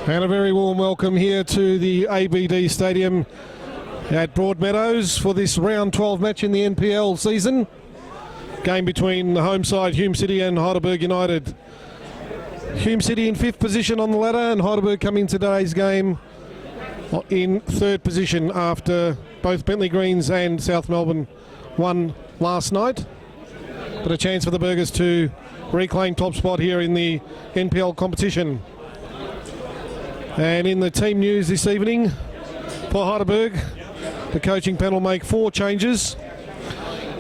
And a very warm welcome here to the ABD Stadium at Broadmeadows for this round 12 match in the NPL season. Game between the home side Hume City and Heidelberg United. Hume City in 5th position on the ladder, and Heidelberg come in today's game in 3rd position after both Bentley Greens and South Melbourne won last night. But a chance for the Burgers to reclaim top spot here in the NPL competition. And in the team news this evening, for Heidelberg, the coaching panel make 4 changes.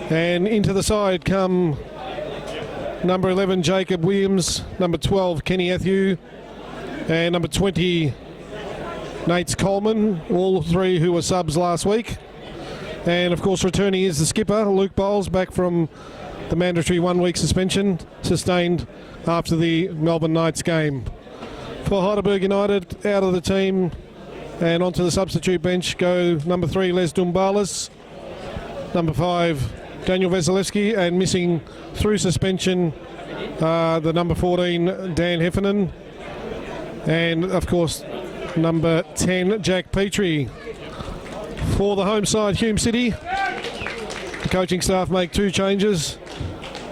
And into the side come number 11, Jacob Williams, number 12, Kenny Athew, and number 20, Nates Coleman, all 3 who were subs last week. And of course returning is the skipper, Luke Bowles, back from the mandatory 1-week suspension sustained after the Melbourne Knights game. For Heidelberg United, out of the team and onto the substitute bench go number 3, Les Dumbalis, number 5, Daniel Vasilevsky, and missing through suspension the number 14, Dan Heffernan, and of course number 10, Jack Petrie. For the home side, Hume City, the coaching staff make 2 changes.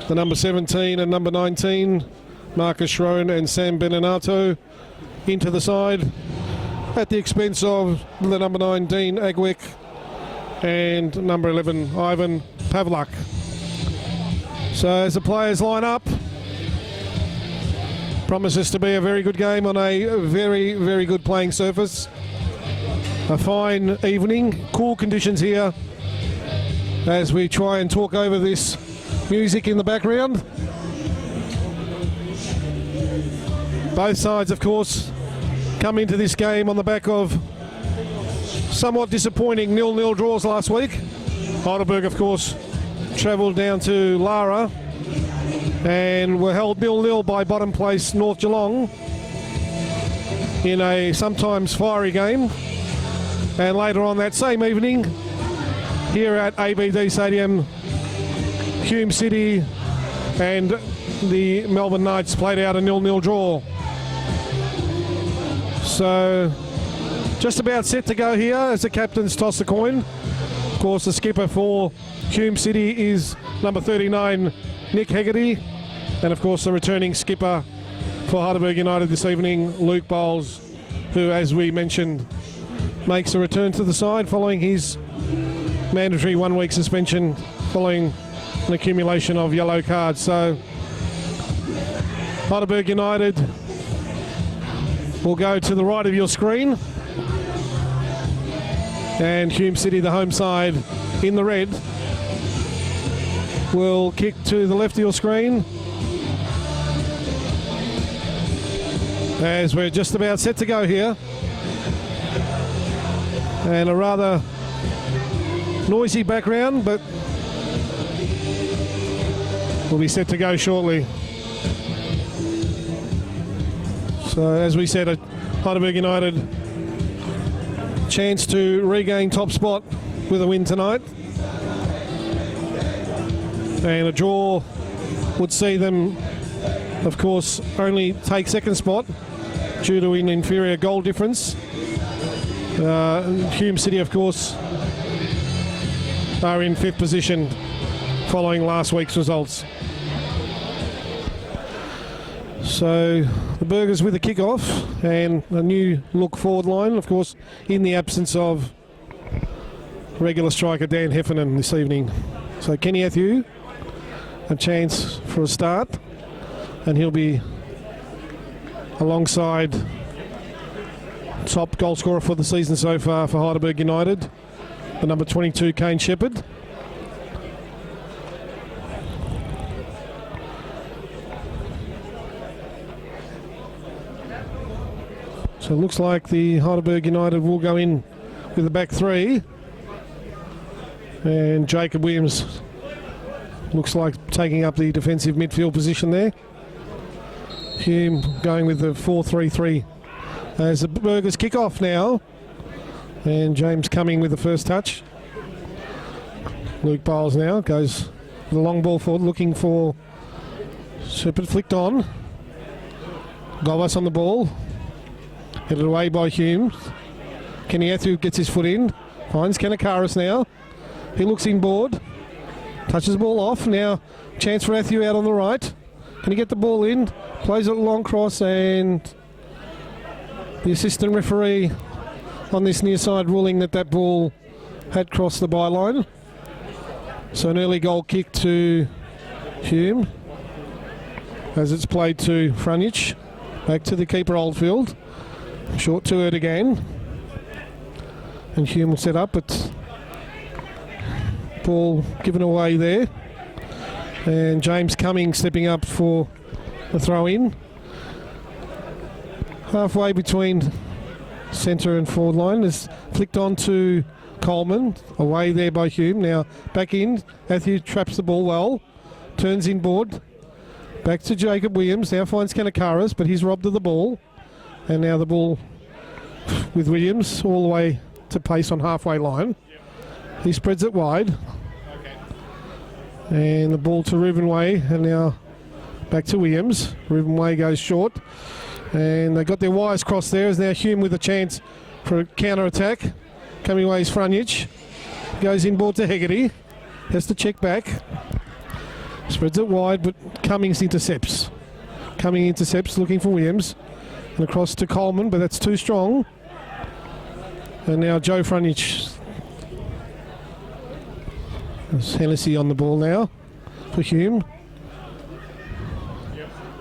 The number 17 and number 19, Marcus Schroen and Sam Beninato, into the side at the expense of the number 9, Dean Agwick, and number 11, Ivan Pavlak. So as the players line up, promises to be a very good game on a very, very good playing surface. A fine evening, cool conditions here as we try and talk over this music in the background. Both sides, of course, come into this game on the back of somewhat disappointing 0-0 draws last week. Heidelberg, of course, travelled down to Lara and were held 0-0 by bottom place North Geelong in a sometimes fiery game. And later on that same evening, here at ABD Stadium, Hume City and the Melbourne Knights played out a 0-0 draw. So just about set to go here as the captains toss the coin. Of course, the skipper for Hume City is number 39, Nick Hegarty. And of course, the returning skipper for Heidelberg United this evening, Luke Bowles, who, as we mentioned, makes a return to the side following his mandatory 1-week suspension following an accumulation of yellow cards. So Heidelberg United will go to the right of your screen, and Hume City, the home side in the red, will kick to the left of your screen as we're just about set to go here. And a rather noisy background, but we'll be set to go shortly. So as we said, Heidelberg United chance to regain top spot with a win tonight. And a draw would see them, of course, only take 2nd spot due to an inferior goal difference. Hume City, of course, are in 5th position following last week's results. So the Burgers with a kick-off and a new look forward line, of course, in the absence of regular striker Dan Heffernan this evening. So Kenny Athew, a chance for a start, and he'll be alongside top goal scorer for the season so far for Heidelberg United, the number 22, Kane Shepherd. So it looks like the Heidelberg United will go in with the back 3, and Jacob Williams looks like taking up the defensive midfield position there. Hume going with the 4-3-3 as the Burgers kick off now, and James coming with the first touch. Luke Bowles now goes with the long ball forward, looking for Shepherd, flicked on. Govas on the ball. Headed away by Hume. Kenny Athu gets his foot in. Finds Kanakaris now. He looks inboard. Touches the ball off. Now chance for Athu out on the right. Can he get the ball in? Plays it long cross, and the assistant referee on this near side ruling that ball had crossed the byline. So an early goal kick to Hume as it's played to Frunich. Back to the keeper Oldfield. Short to it again. And Hume will set up, but ball given away there. And James Cummings stepping up for the throw in. Halfway between centre and forward line is flicked on to Coleman. Away there by Hume. Now back in. Athu traps the ball well. Turns inboard. Back to Jacob Williams. Now finds Kanakaris, but he's robbed of the ball. And now the ball with Williams all the way to pace on halfway line. He spreads it wide. And the ball to Reuben Way, and now back to Williams. Reuben Way goes short, and they got their wires crossed there. Is now Hume with a chance for a counter attack. Coming away is Frunich. Goes inboard to Hegarty. Has to check back. Spreads it wide, but Cummings intercepts. Cummings intercepts, looking for Williams. And across to Coleman, but that's too strong. And now Joe Frunich. There's Hennessy on the ball now for Hume.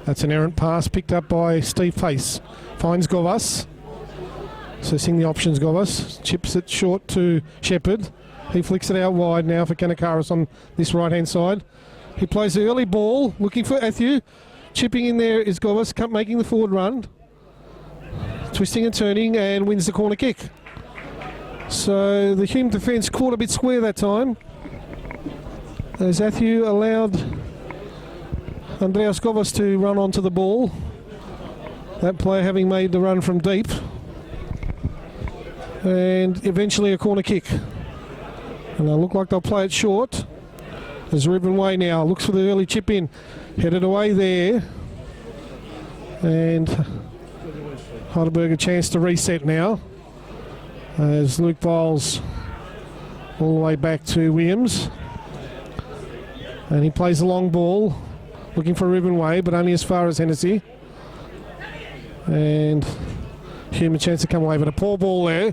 That's an errant pass picked up by Steve Pace. Finds Govas. So seeing the options, Govas. Chips it short to Shepherd. He flicks it out wide now for Kanakaris on this right-hand side. He plays the early ball, looking for Athu. Chipping in there is Govas, making the forward run. Twisting and turning, and wins the corner kick. So the Hume defence caught a bit square that time, as Athu allowed Andreas Govas to run onto the ball. That player having made the run from deep. And eventually a corner kick. And they look like they'll play it short. There's Reuben Way now, looks for the early chip in. Headed away there. And Heidelberg a chance to reset now. As Luke Bowles all the way back to Williams. And he plays the long ball, looking for Reuben Way, but only as far as Hennessy. And Hume a chance to come away, but a poor ball there.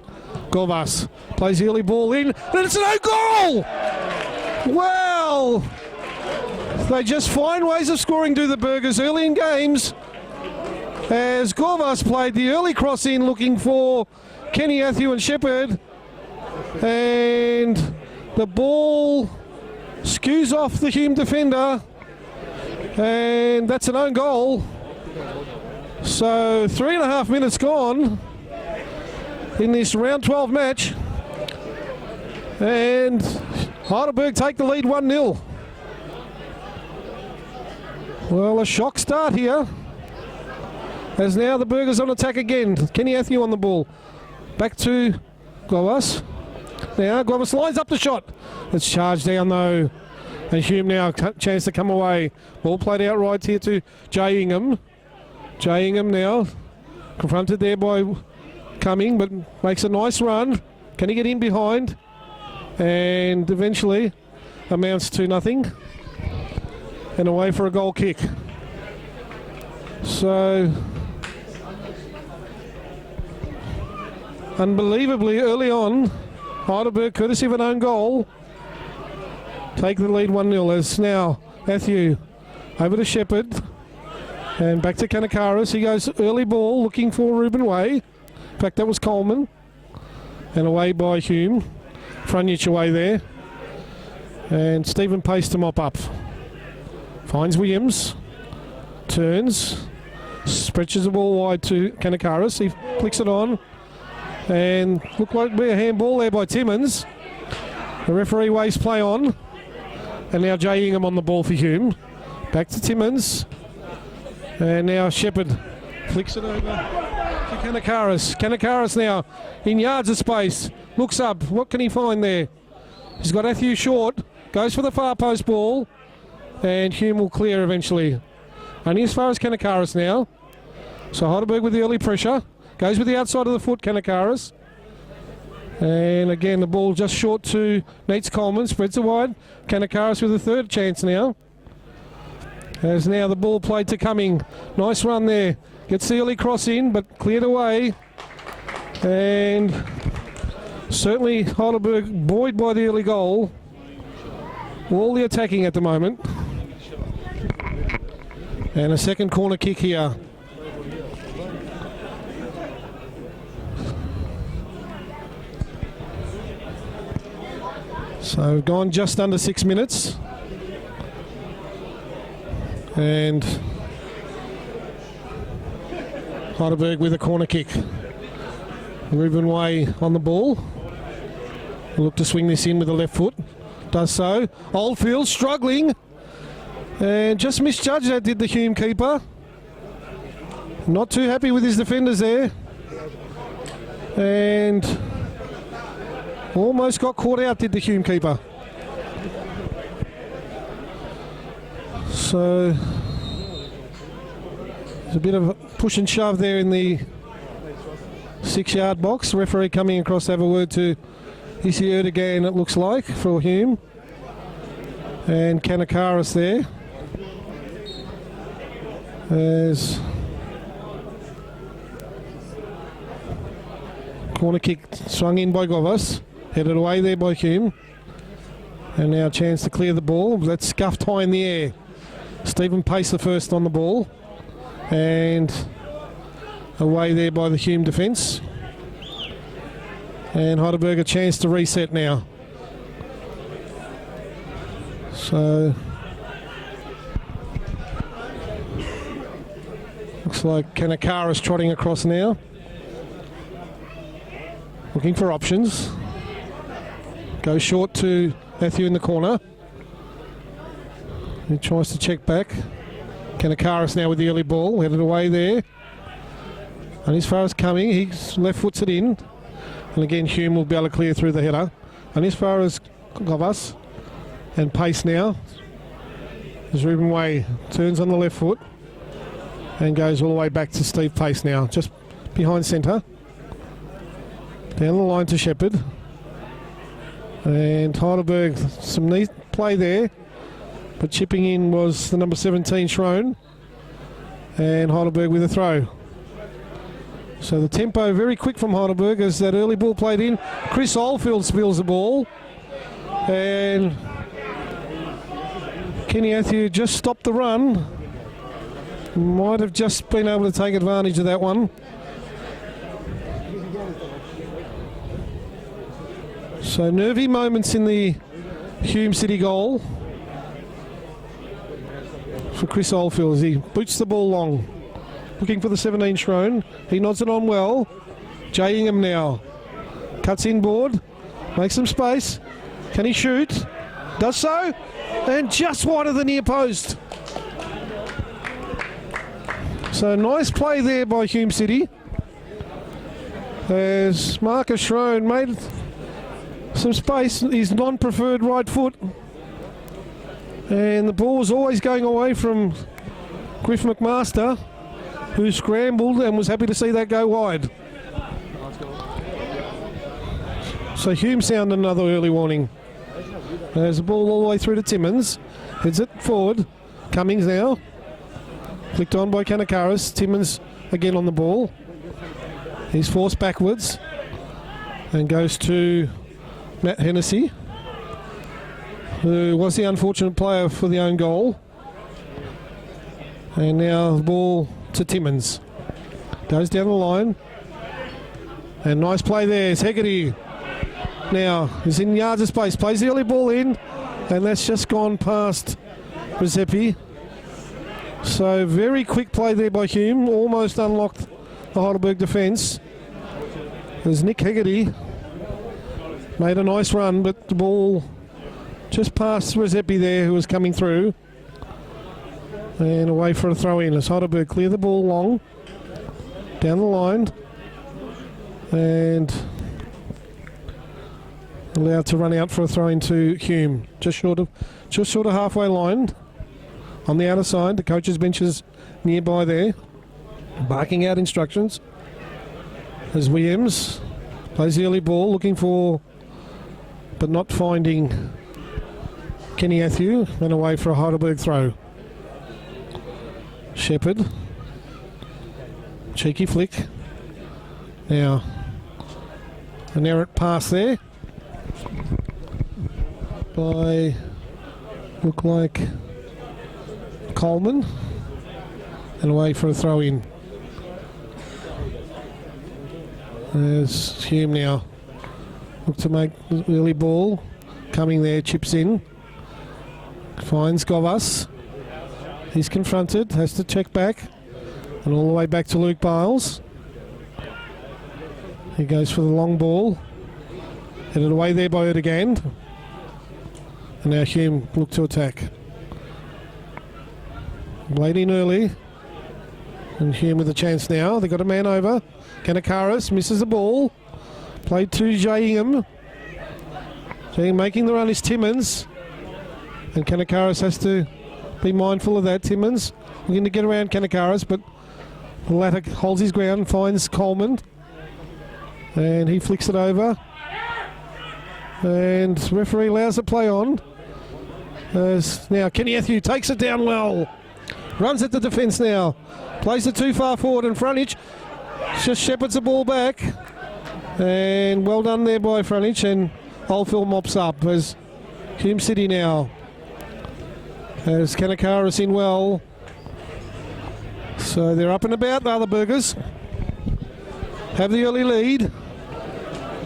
Govas plays the early ball in, and it's an own goal! Well, they just find ways of scoring, do the Burgers, early in games. As Govas played the early cross in, looking for Kenny Athu and Shepherd. And the ball skews off the Hume defender, and that's an own goal. So 3.5 minutes gone in this round 12 match, and Heidelberg take the lead 1-0. Well, a shock start here, as now the Burgers on attack again. Kenny Athu on the ball. Back to Govas. Now Govas lines up the shot. It's charged down though, and Hume now chance to come away. Ball played out right here to Jay Ingham. Jay Ingham now confronted there by Cumming, but makes a nice run. Can he get in behind? And eventually amounts to nothing. And away for a goal kick. So unbelievably early on, Heidelberg, courtesy of an own goal, take the lead 1-0 as now Athu over to Shepherd and back to Kanakaris. He goes early ball looking for Reuben Way. In fact, that was Coleman. And away by Hume. Frunich away there. And Stephen Pace to mop up. Finds Williams. Turns. Stretches the ball wide to Kanakaris. He flicks it on. And looked like to be a handball there by Timmins. The referee waves play on. And now Jay Ingham on the ball for Hume. Back to Timmins. And now Shepherd flicks it over to Kanakaris. Kanakaris now in yards of space. Looks up. What can he find there? He's got Athu short. Goes for the far post ball. And Hume will clear eventually. Only as far as Kanakaris now. So Heidelberg with the early pressure. Goes with the outside of the foot, Kanakaris. And again, the ball just short to Neitz Coleman. Spreads it wide. Kanakaris with a third chance now. As now the ball played to Cumming. Nice run there. Gets the early cross in, but cleared away. And certainly Heidelberg buoyed by the early goal. All the attacking at the moment. And a second corner kick here. So we've gone just under 6 minutes. And Heidelberg with a corner kick. Ruben Way on the ball. He'll look to swing this in with the left foot. Does so. Oldfield struggling. And just misjudged that, did the Hume keeper. Not too happy with his defenders there. And almost got caught out, did the Hume keeper. So there's a bit of a push and shove there in the 6-yard box. Referee coming across to have a word to Issy Erdogan, it looks like, for Hume. And Kanakaris there. As corner kick swung in by Govas. Headed away there by Hume. And now a chance to clear the ball. That's scuffed high in the air. Stephen Pace the first on the ball. And away there by the Hume defence. And Heidelberg a chance to reset now. So looks like Kanakaris trotting across now. Looking for options. Goes short to Matthew in the corner. He tries to check back. Kanakaris now with the early ball. Headed away there. And as far as Cumming, he left foots it in. And again, Hume will be able to clear through the header. And as far as Govas and Pace now, as Ruben Way turns on the left foot and goes all the way back to Steve Pace now, just behind centre. Down the line to Shepherd. And Heidelberg, some neat play there. But chipping in was the number 17, Schrone. And Heidelberg with a throw. So the tempo very quick from Heidelberg as that early ball played in. Chris Oldfield spills the ball. And Kenny Athieu just stopped the run. Might have just been able to take advantage of that one. So nervy moments in the Hume City goal for Chris Oldfield as he boots the ball long. Looking for the 17 Schrone. He nods it on well. Jay Ingham now. Cuts inboard. Makes some space. Can he shoot? Does so. And just wide of the near post. So nice play there by Hume City. As Marcus Schrone made some space. His non-preferred right foot. And the ball was always going away from Griff McMaster, who scrambled and was happy to see that go wide. So Hume sounded another early warning. There's the ball all the way through to Timmins. Heads it forward. Cummings now. Flicked on by Kanakaris. Timmins again on the ball. He's forced backwards. And goes to Matt Hennessy, who was the unfortunate player for the own goal. And now the ball to Timmins. Goes down the line. And nice play there. It's Hegarty. Now he's in yards of space. Plays the early ball in. And that's just gone past Rizzepi. So very quick play there by Hume. Almost unlocked the Heidelberg defence. There's Nick Hegarty. Made a nice run, but the ball just past Rizzepi there, who was coming through. And away for a throw in as Heidelberg clear the ball long. Down the line. And allowed to run out for a throw into Hume. Just short of halfway line. On the outer side, the coach's bench is nearby there. Barking out instructions. As Williams plays the early ball, looking for, but not finding Kenny Atthew, and away for a Heidelberg throw. Shepherd. Cheeky flick. Now, an errant pass there by, look like, Coleman, and away for a throw in. There's Hume now. Look to make the early ball. Coming there, chips in. Finds Govas. He's confronted, has to check back. And all the way back to Luke Biles. He goes for the long ball. Headed away there by Erdogan. And now Hume look to attack. Laid in early. And Hume with a chance now. They've got a man over. Kanakaris misses the ball. Played to Ingham. Making the run is Timmins. And Kanakaris has to be mindful of that. Timmins looking to get around Kanakaris, but the latter holds his ground and finds Coleman. And he flicks it over. And the referee allows the play on. As now Kenny Atthew takes it down well. Runs at the defence now. Plays it too far forward in frontage. Just shepherds the ball back. And well done there by frontage. And Oldfield mops up as Hume City now. As Kanakaris in well. So they're up and about, the other Burgers. Have the early lead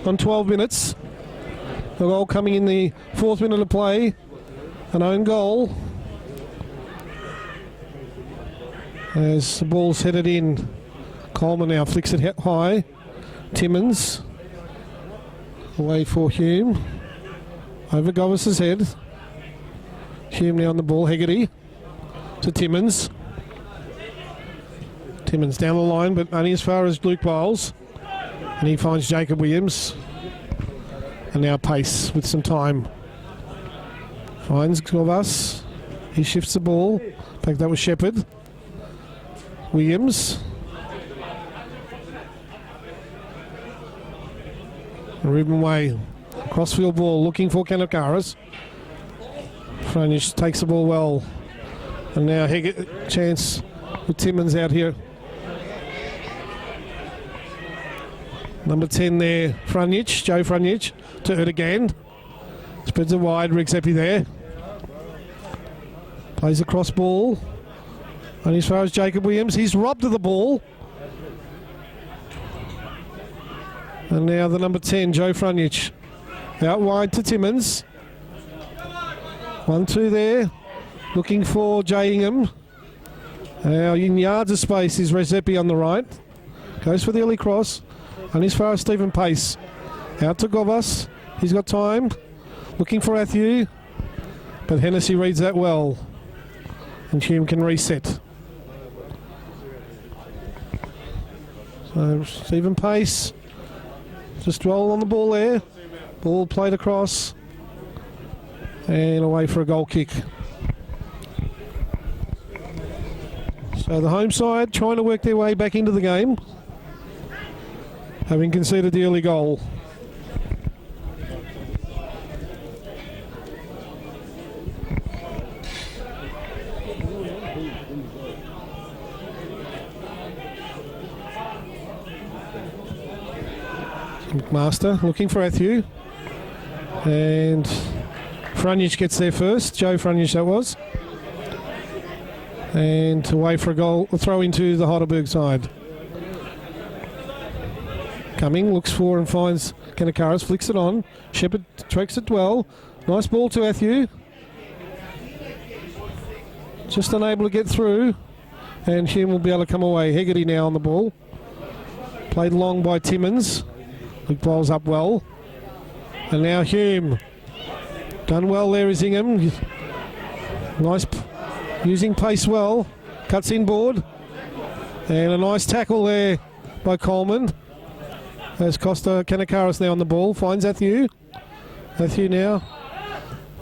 on 12 minutes. The goal coming in the 4th minute of play. An own goal. As the ball's headed in. Coleman now flicks it high. Timmins. Away for Hume. Over Govas' head. Hume now on the ball. Hegarty to Timmins. Timmins down the line, but only as far as Luke Biles. And he finds Jacob Williams. And now Pace with some time. Finds Govas. He shifts the ball. In fact, that was Shepherd. Williams. Ruben Way. Crossfield ball looking for Kanakaris. Frontage takes the ball well. And now chance with Timmins out here. Number 10 there, Frunich, Joe Frunich to Erdogan. Spreads it wide, Rigsepi there. Plays a cross ball. And as far as Jacob Williams, he's robbed of the ball. And now the number 10, Joe Frunich. Out wide to Timmins. 1-2 there. Looking for Jay Ingham. Now in yards of space is Rigsepi on the right. Goes for the early cross. And as far as Stephen Pace. Out to Govas. He's got time. Looking for Atthew. But Hennessy reads that well. And Hume can reset. So Stephen Pace. Just dwell on the ball there. Ball played across. And away for a goal kick. So the home side trying to work their way back into the game, having conceded the early goal. McMaster looking for Atthew. And Frunich gets there first. Joe Frunich that was. And away for a goal, a throw into the Heidelberg side. Coming, looks for and finds Kanakaris, flicks it on. Shepherd tracks it well. Nice ball to Atthew. Just unable to get through. And Hume will be able to come away. Hegarty now on the ball. Played long by Timmins. Luke Biles up well. And now Hume. Done well there is Ingham. Nice using pace well. Cuts inboard. And a nice tackle there by Coleman. As Costa Kanakaris now on the ball. Finds Atthew. Atthew now.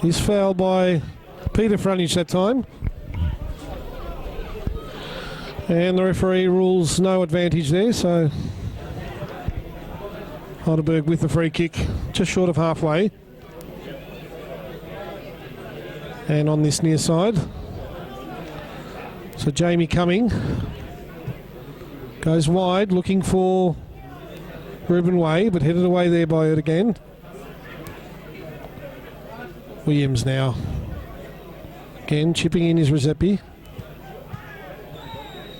He's fouled by Peter Frunich that time. And the referee rules no advantage there, so Heidelberg with the free kick, just short of halfway. And on this near side. So Jamie Cumming goes wide, looking for Ruben Way, but headed away there by it again. Williams now. Again, chipping in his Rezepi.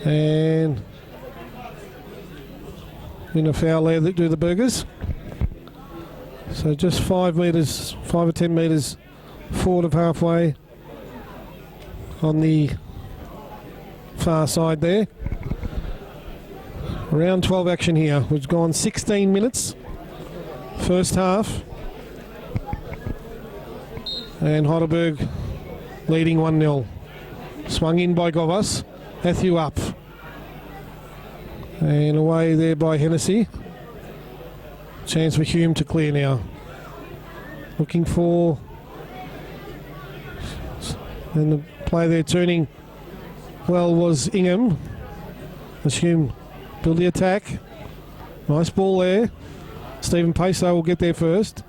And in a foul there that do the Burgers. So just 5 or 10 metres forward of halfway on the far side there. Round 12 action here. We've gone 16 minutes. First half. And Heidelberg leading 1-0. Swung in by Govas. Matthew up. And away there by Hennessy. Chance for Hume to clear now. Looking for... And the play there turning well was Ingham. As Hume build the attack. Nice ball there. Stephen Peso will get there first.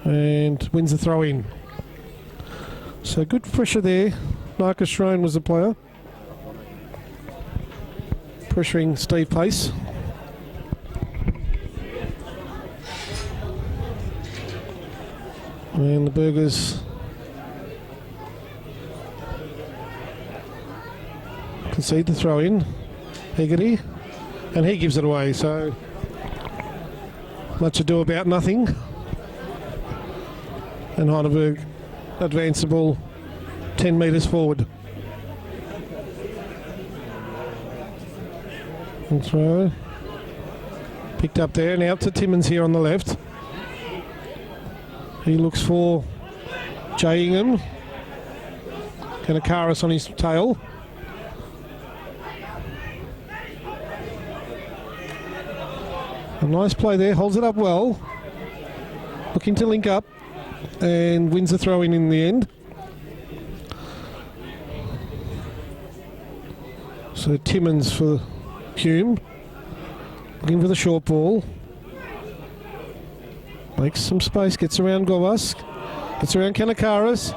And wins the throw in. So good pressure there. Marcus Shrone was the player. Pressuring Steve Pace. And the Burgers concede the throw in. Hegarty. And he gives it away. So much ado about nothing. And Heidelberg advance the ball 10 metres forward. And throw. Picked up there and out to Timmins here on the left. He looks for Jay Ingham. Kanakaris on his tail. A nice play there, holds it up well. Looking to link up. And wins the throw in the end. So Timmins for Hume. Looking for the short ball. Makes some space, gets around Govas. Gets around Kanakaris.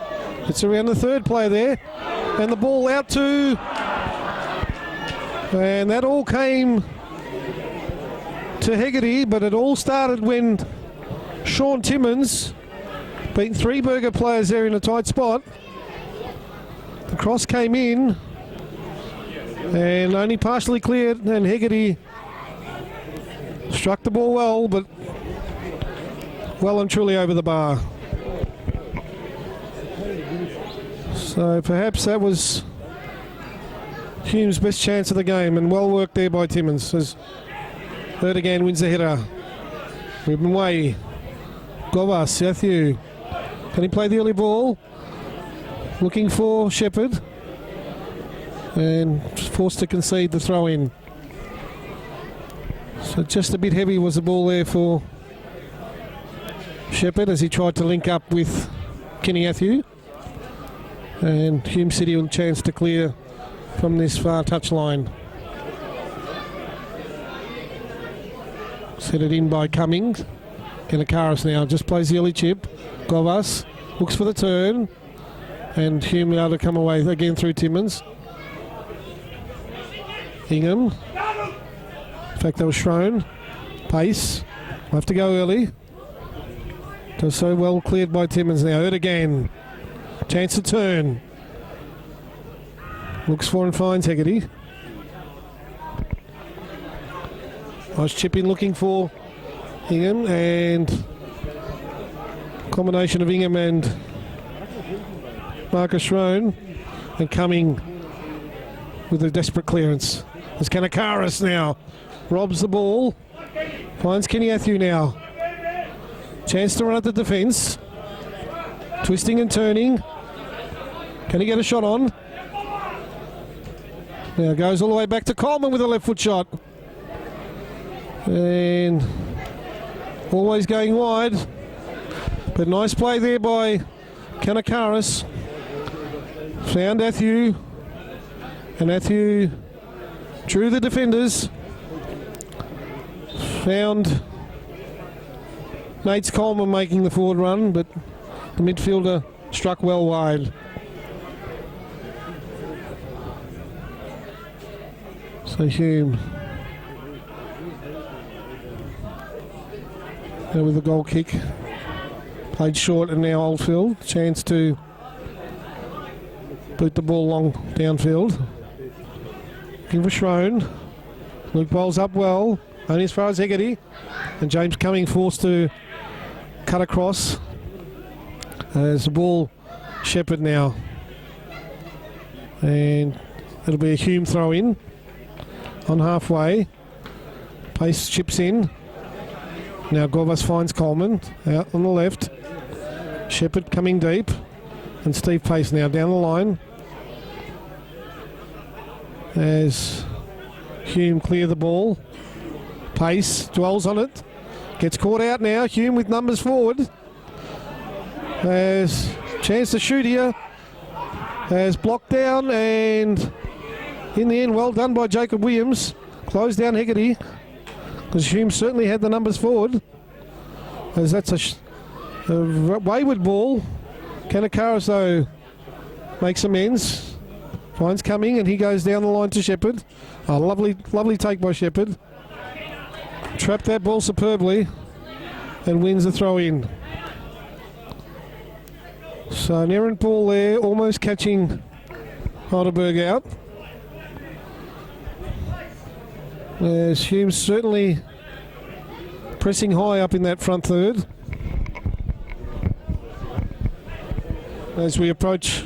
Gets around the third player there. And the ball out to... And that all came to Hegarty, but it all started when Sean Timmins beat 3 Burger players there in a tight spot. The cross came in and only partially cleared, and Hegarty struck the ball well, but well and truly over the bar. So perhaps that was Hume's best chance of the game, and well worked there by Timmins. As Erdogan wins the header. Ruben Way. Govas, Matthew. Can he play the early ball? Looking for Shepherd. And forced to concede the throw in. So just a bit heavy was the ball there for Shepherd as he tried to link up with Kenny Matthew. And Hume City will chance to clear from this far touch line. Set it in by Cummings. Kanakaris now just plays the early chip. Govas looks for the turn. And Hume able to come away again through Timmins. Ingham. In fact, that was Shrone. Pace. Will have to go early. Does so well cleared by Timmins now. Erdogan. Chance to turn. Looks for and finds Hegarty. Nice chip in looking for Ingham, and combination of Ingham and Marcus Shrone, and Cumming with a desperate clearance. There's Kanakaris now. Robs the ball. Finds Kenny Matthew now. Chance to run at the defence. Twisting and turning. Can he get a shot on? Now goes all the way back to Coleman with a left foot shot. And always going wide. But nice play there by Kanakaris. Found Matthew. And Matthew drew the defenders. found Nate's Coleman making the forward run, but the midfielder struck well wide. So Hume now with the goal kick, played short, and now Oldfield chance to boot the ball long downfield. Looking for Shrone. Luke bowls up well, only as far as Hegarty, and James Cumming forced to cut across. As the ball Shepherd now, and it'll be a Hume throw in on halfway. Pace chips in. Now Gorvas finds Coleman out on the left. Shepherd coming deep, and Steve Pace now down the line as Hume clear the ball. Pace dwells on it, gets caught out now. Hume with numbers forward. As chance to shoot here, as blocked down, and in the end, well done by Jacob Williams. Closed down Hegarty, because Hume certainly had the numbers forward. As that's a wayward ball. Kanakaris though makes amends, finds Cumming, and he goes down the line to Shepherd. A lovely take by Shepherd. Trapped that ball superbly and wins the throw in. So an errant ball there, almost catching Heidelberg out. As Hume certainly pressing high up in that front third. As we approach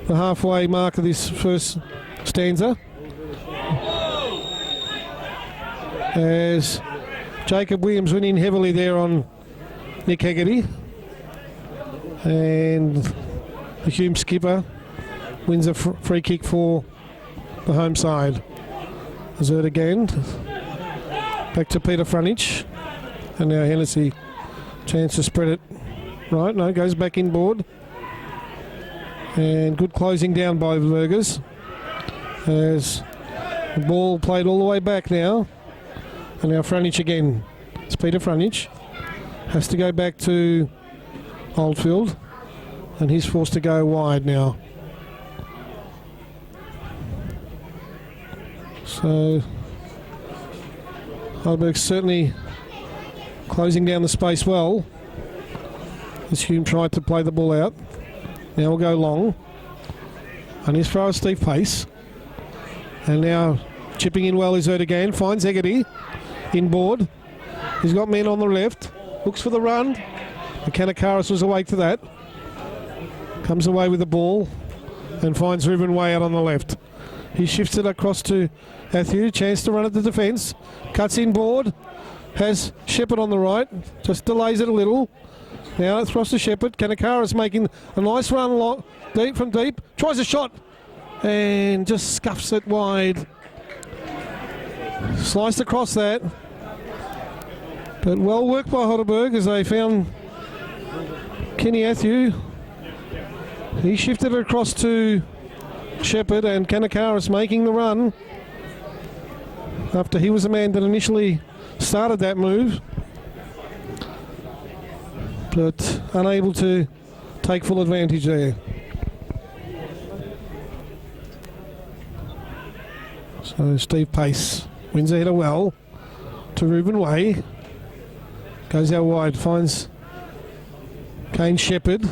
the halfway mark of this first stanza. As Jacob Williams went in heavily there on Nick Hegarty. And the Hume skipper wins a free kick for the home side. Zerd again. Back to Peter Frunich. And now Hennessy. Chance to spread it. Right, no, goes back inboard. And good closing down by the Burgers. As the ball played all the way back now. And now Frunich again. It's Peter Frunich. Has to go back to Oldfield, and he's forced to go wide now. So Heidelberg certainly closing down the space well as Hume tried to play the ball out. Now we'll go long, and as far as Steve Pace, and now chipping in well is Erd again, finds Hegarty inboard. He's got men on the left, looks for the run. Kanakaris was awake to that. Comes away with the ball and finds Ruben Way out on the left. He shifts it across to Matthew. Chance to run at the defence. Cuts inboard. Has Shepherd on the right. Just delays it a little. Now it's across to Shepherd. Kanakaris making a nice run deep from deep. Tries a shot and just scuffs it wide. Sliced across that. But well worked by Heidelberg as they found Kenny Matthew. He shifted it across to Shepherd, and Kanakaris making the run after he was the man that initially started that move, but unable to take full advantage there. So Steve Pace wins a header well to Ruben Way. Goes out wide, finds Kane Shepherd.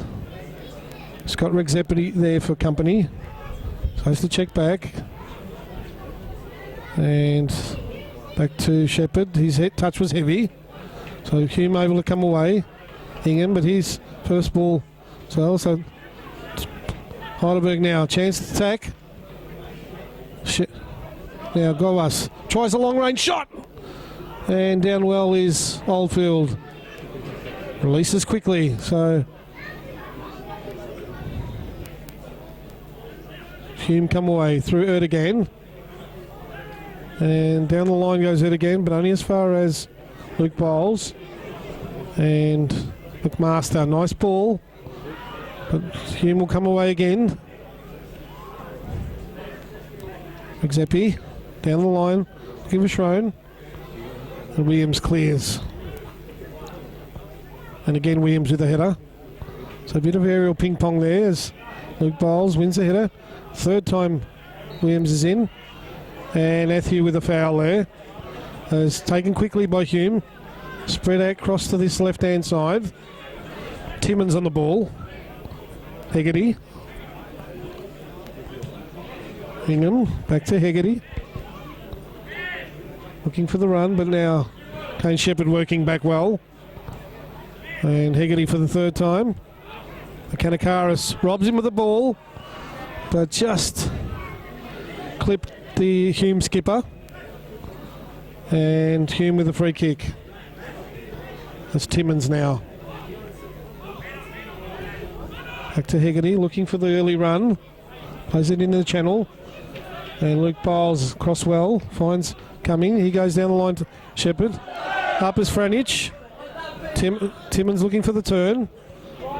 Scott Rexepity there for company. So has to check back. And back to Shepherd. His touch was heavy. So Hume able to come away. Ingham, but his first ball. So also Heidelberg now. Chance to attack. Now Gowas tries a long range shot. And down well is Oldfield. Releases quickly. So Hume come away through Erd again. And down the line goes Erd again, but only as far as Luke Bowles. And McMaster, nice ball. But Hume will come away again. Exepi down the line, looking for Shrone. And Williams clears. And again Williams with the header. So a bit of aerial ping pong there as Luke Bowles wins the header. Third time Williams is in. And Matthew with a foul there. Is taken quickly by Hume. Spread out across to this left-hand side. Timmins on the ball. Hegarty. Ingham back to Hegarty. Looking for the run, but now Kane Shepherd working back well. And Hegarty for the third time. Kanakaris robs him with the ball, but just clipped the Hume skipper. And Hume with a free kick. That's Timmins now. Back to Hegarty, looking for the early run. Plays it into the channel. And Luke Bowles across well, finds coming. He goes down the line to Shepherd. Up is Franich. Timmins looking for the turn.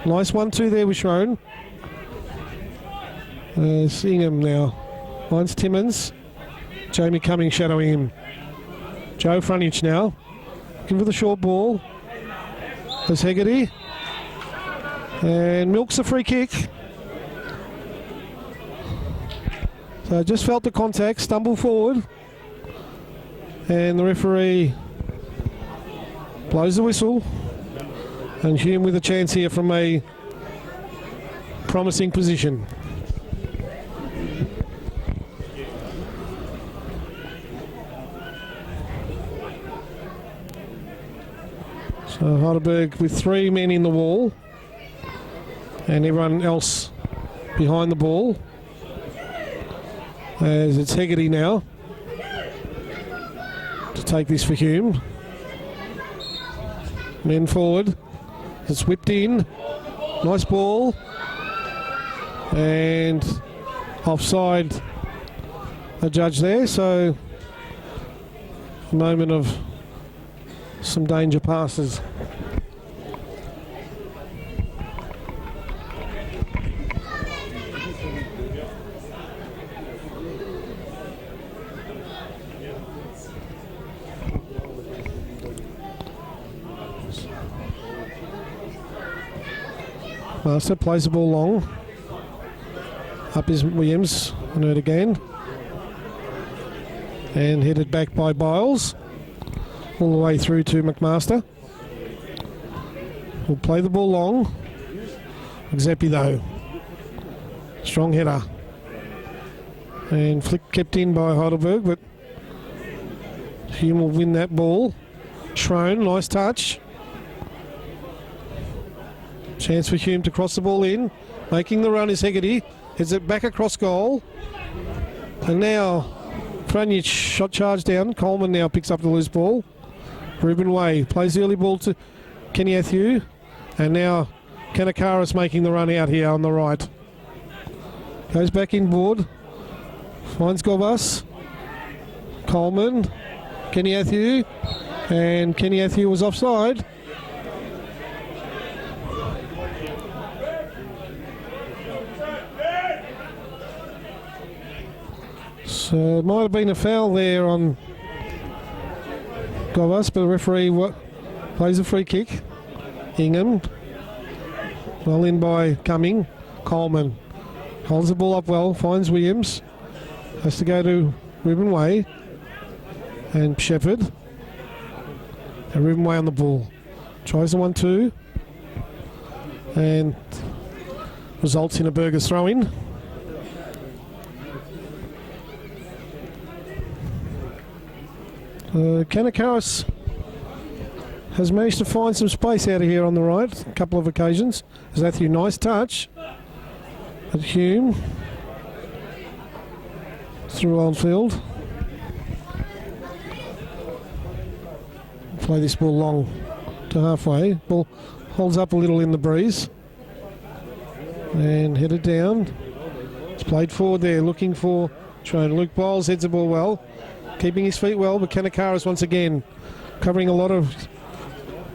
Nice 1-2 there with Schroen. Ingham now. Finds Timmins. Jamie Cumming shadowing him. Joe Franich now. Looking for the short ball. There's Hegarty. And milks a free kick. So just felt the contact, stumble forward. And the referee blows the whistle. And Hume with a chance here from a promising position. So Heidelberg with 3 men in the wall. And everyone else behind the ball. As it's Hegarty now to take this for Hume. Men forward. It's whipped in. Nice ball. And offside a judge there. So a moment of some danger passes. Master plays the ball long. Up is Williams, and it again. And headed back by Biles. All the way through to McMaster. Will play the ball long. Xepi though. Strong header. And flick kept in by Heidelberg, but Hume will win that ball. Schroen, nice touch. Chance for Hume to cross the ball in. Making the run is Hegarty. Heads it back across goal. And now Franich shot charge down. Coleman now picks up the loose ball. Ruben Way plays the early ball to Kenny Athieu. And now Kanakaris making the run out here on the right. Goes back inboard. Finds Gobas. Coleman. Kenny Athieu. And Kenny Athieu was offside. So it might have been a foul there on Gobas, but the referee plays a free kick. Ingham. Well in by Cumming. Coleman holds the ball up well, finds Williams. Has to go to Ruben Way. And Shepherd. And Ruben Way on the ball. Tries the 1-2. And results in a Burgers throw-in. Kanakaris has managed to find some space out of here on the right a couple of occasions. Is that a nice touch at Hume through Oldfield. Play this ball long to halfway. Ball holds up a little in the breeze and headed down. It's played forward there, looking for Schroen. Luke Bowles heads the ball well. Keeping his feet well, but Kanakaris once again covering a lot of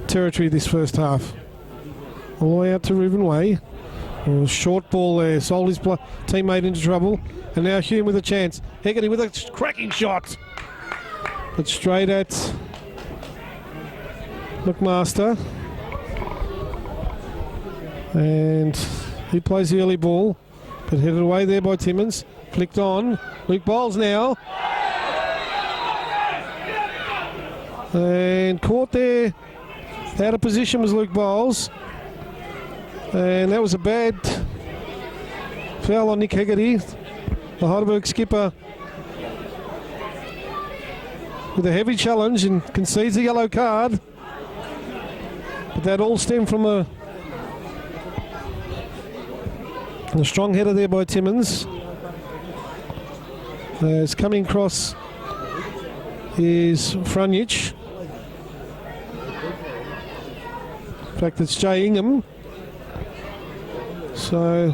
territory this first half. All the way out to Ruben Way. Oh, short ball there, sold his teammate into trouble. And now Hume with a chance. Hegarty with a cracking shot. But straight at McMaster. And he plays the early ball, but headed away there by Timmins. Flicked on. Luke Bowles now. And caught there. Out of position was Luke Bowles. And that was a bad foul on Nick Hegarty, the Heidelberg skipper, with a heavy challenge and concedes a yellow card. But that all stemmed from a strong header there by Timmins. As coming across is Frunich. In fact, it's Jay Ingham. So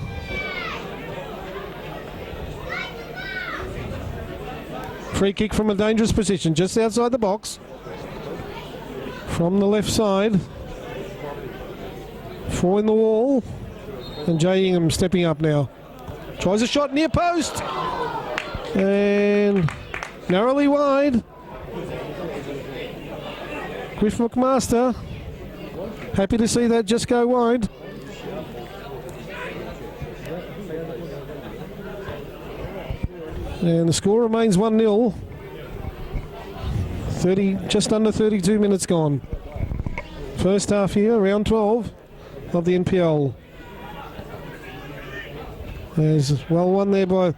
free kick from a dangerous position, just outside the box. From the left side. 4 in the wall. And Jay Ingham stepping up now. Tries a shot near post. And narrowly wide. Griff McMaster. Happy to see that just go wide. And the score remains 1-0. Just under 32 minutes gone. First half here, round 12 of the NPL. There's well won there by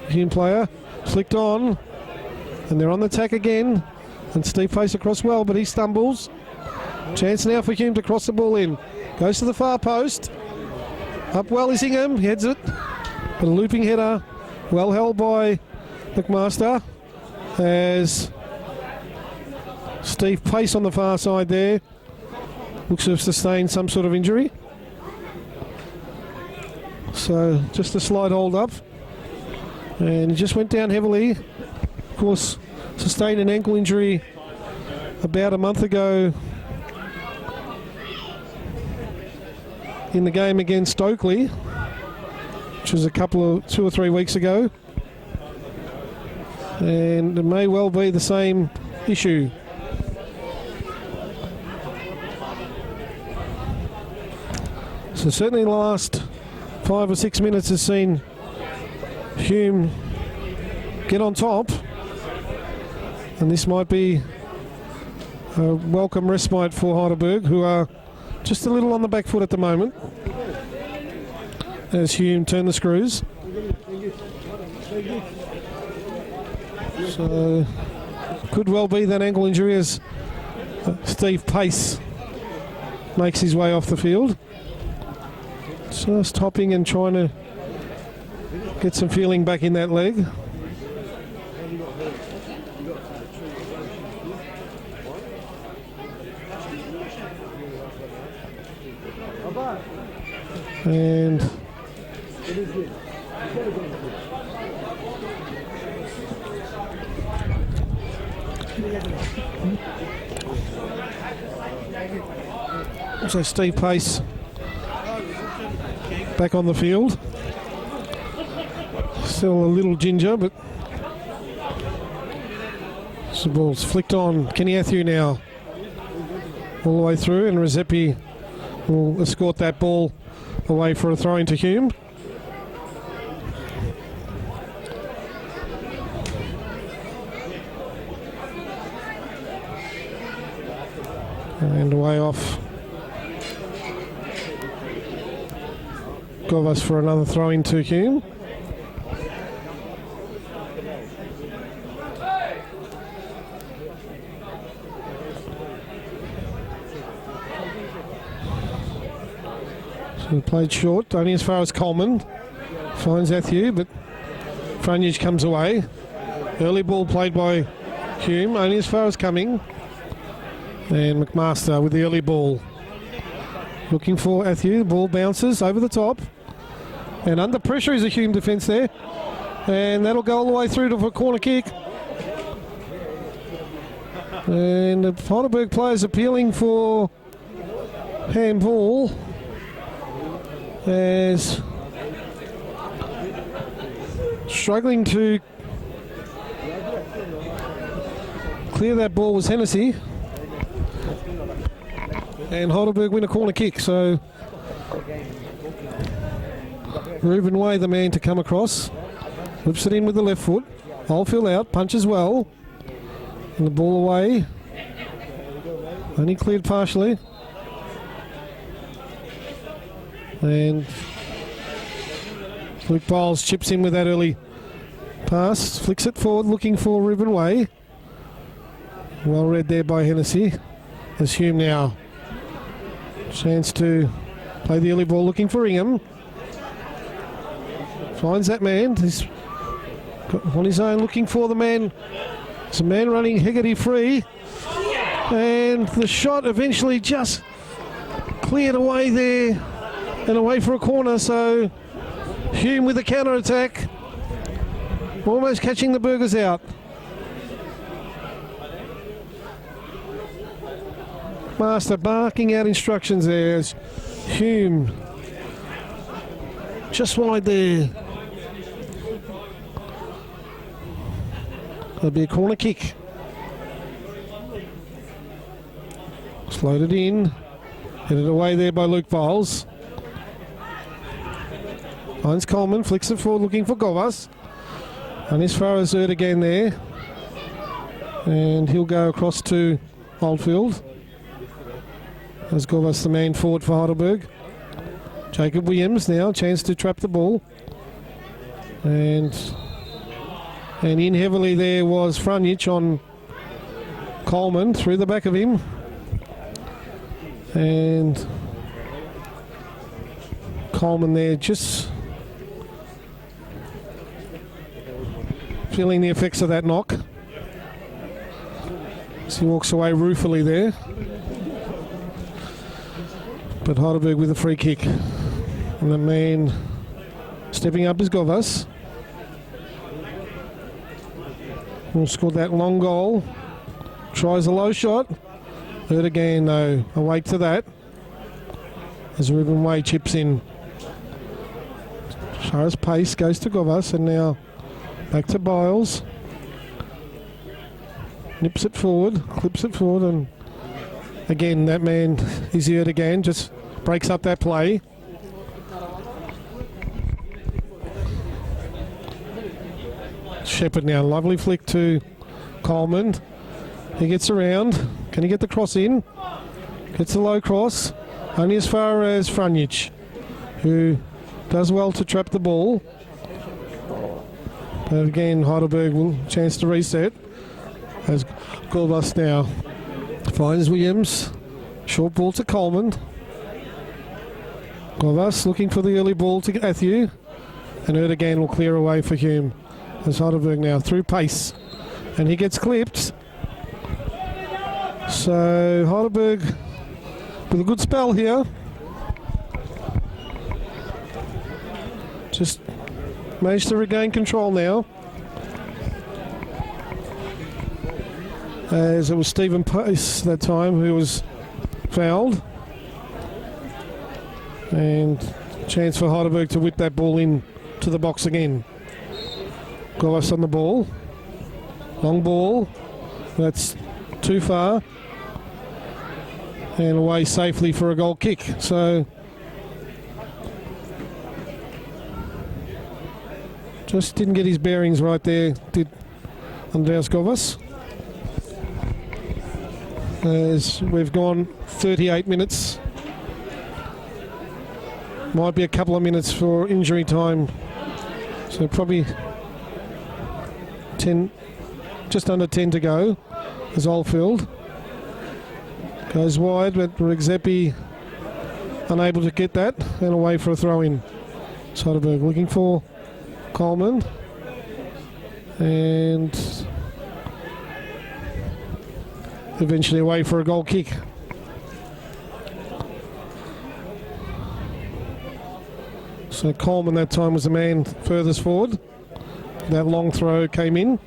Hume player. Flicked on. And they're on the attack again. And Steve Pace across well, but he stumbles. Chance now for Hume to cross the ball in. Goes to the far post. Up well is Ingham. Heads it. But a looping header. Well held by McMaster. As Steve Pace on the far side there. Looks to have sustained some sort of injury. So just a slight hold up. And he just went down heavily. Of course, sustained an ankle injury about a month ago in the game against Oakley, which was 2 or 3 weeks ago. And it may well be the same issue. So certainly the last 5 or 6 minutes has seen Hume get on top. And this might be a welcome respite for Heidelberg, who are just a little on the back foot at the moment, as Hume turn the screws. So could well be that ankle injury as Steve Pace makes his way off the field. Just hopping and trying to get some feeling back in that leg. And also Steve Pace back on the field. Still a little ginger, but the ball's flicked on. Kenny Athew now all the way through, and Rezepi will escort that ball away for a throw into Hume. And away off Govas for another throw into Hume. So played short, only as far as Coleman. Finds Athew, but Frunich comes away. Early ball played by Hume, only as far as coming. And McMaster with the early ball. Looking for Athew, the ball bounces over the top. And under pressure is a Hume defence there. And that'll go all the way through to a corner kick. And the Heidelberg players appealing for handball, as struggling to clear that ball was Hennessy. And Heidelberg win a corner kick. So Reuben Way, the man to come across. Whips it in with the left foot. Oldfield out, punches well. And the ball away. Only cleared partially. And Luke Bowles chips in with that early pass. Flicks it forward, looking for Reuben Way. Well read there by Hennessy. There's Hume now. Chance to play the early ball, looking for Ingham. Finds that man. He's on his own, looking for the man. There's a man running Hegarty free. And the shot eventually just cleared away there and away for a corner. So Hume with a counter attack. Almost catching the Burgers out. Master barking out instructions there as Hume just wide there. That'll be a corner kick. Floated in. Headed away there by Luke Bowles. Finds Coleman, flicks it forward looking for Govas. And as far as Erd again there. And he'll go across to Oldfield. As Govas the man forward for Heidelberg. Jacob Williams now, chance to trap the ball. And in heavily there was Frunich on Coleman through the back of him. And Coleman there just feeling the effects of that knock. As he walks away ruefully there. But Heidelberg with a free kick. And the man stepping up is Govas. Who scored that long goal. Tries a low shot. Hurt again though. Awake to that. As Reuben Way chips in. As far as pace goes to Govas, and now back to Biles. Nips it forward, clips it forward, and again that man is hurt again, just breaks up that play. Shepherd now, lovely flick to Coleman. He gets around. Can he get the cross in? Gets the low cross. Only as far as Frunich, who does well to trap the ball. But again, Heidelberg will chance to reset. As Gorbus now finds Williams. Short ball to Coleman. Gorbus looking for the early ball to Atthew. And Erd again will clear away for Hume. As Heidelberg now through pace. And he gets clipped. So Heidelberg with a good spell here. Just managed to regain control now. As it was Stephen Pace that time who was fouled. And chance for Heidelberg to whip that ball in to the box again. Golas on the ball. Long ball. That's too far. And away safely for a goal kick. So just didn't get his bearings right there, did Andreas Govas. As we've gone 38 minutes. Might be a couple of minutes for injury time. So probably 10, just under 10 to go. As Oldfield goes wide, but Rigzepi unable to get that, and away for a throw in. Heidelberg looking for Coleman, and eventually away for a goal kick. So Coleman that time was the man furthest forward. That long throw came in.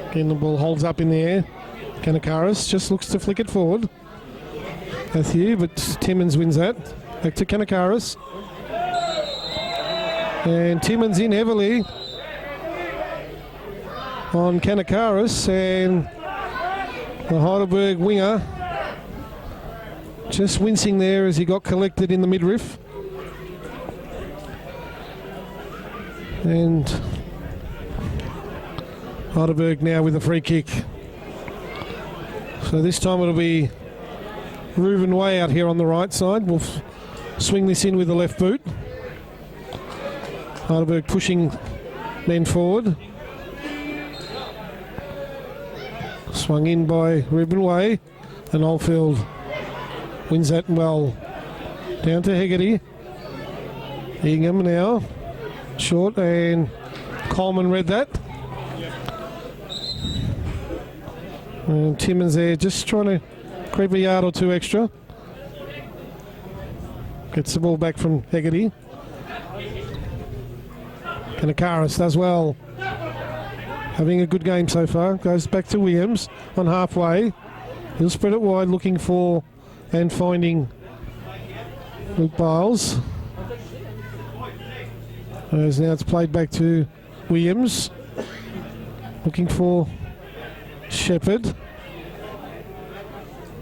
Again, the ball holds up in the air. Kanakaris just looks to flick it forward. Matthew, but Timmins wins that. Back to Kanakaris. And Timmins in heavily on Kanakaris, and the Heidelberg winger just wincing there as he got collected in the midriff. And Heidelberg now with a free kick. So this time it'll be Reuben Way out here on the right side. We'll swing this in with the left boot. Heidelberg pushing men forward. Swung in by Reuben Way, and Oldfield wins that well. Down to Hegarty. Ingham now. Short, and Coleman read that. And Timmins there just trying to creep a yard or two extra. Gets the ball back from Hegarty. Kanakaris does well. Having a good game so far. Goes back to Williams on halfway. He'll spread it wide looking for and finding Luke Biles. As now it's played back to Williams. Looking for Shepherd.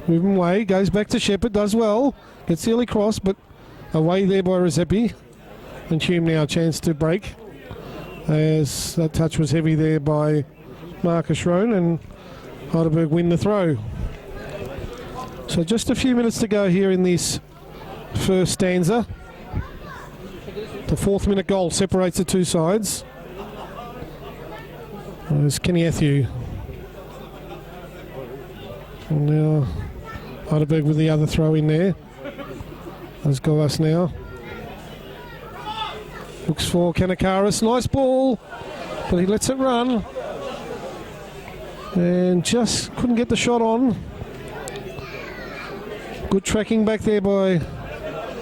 Moving away, goes back to Shepherd, does well. Gets the early cross, but away there by Rezepi. And Hume now a chance to break, as that touch was heavy there by Marcus Rohn, and Heidelberg win the throw. So just a few minutes to go here in this first stanza. The 4th minute goal separates the two sides. There's Kenny Athew. And now Heidelberg with the other throw in there. There's Govas now. Looks for Kanakaris. Nice ball, but he lets it run. And just couldn't get the shot on. Good tracking back there by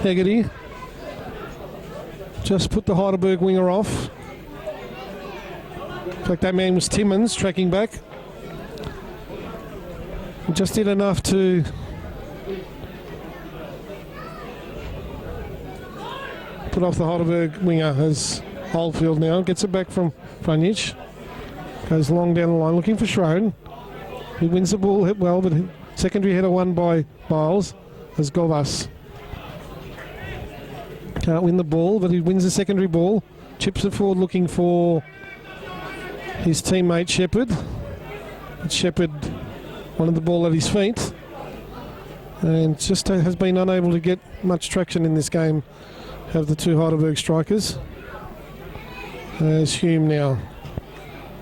Hegarty. Just put the Heidelberg winger off. In fact, that man was Timmins tracking back. Just did enough to put off the Heidelberg winger as Oldfield now gets it back from Frunich. Goes long down the line looking for Schroen. He wins the ball, hit well, but secondary header won by Biles as Govas. Can't win the ball, but he wins the secondary ball. Chips it forward looking for his teammate Shepherd. Shepherd wanted the ball at his feet and just has been unable to get much traction in this game of the two Heidelberg strikers. There's Hume now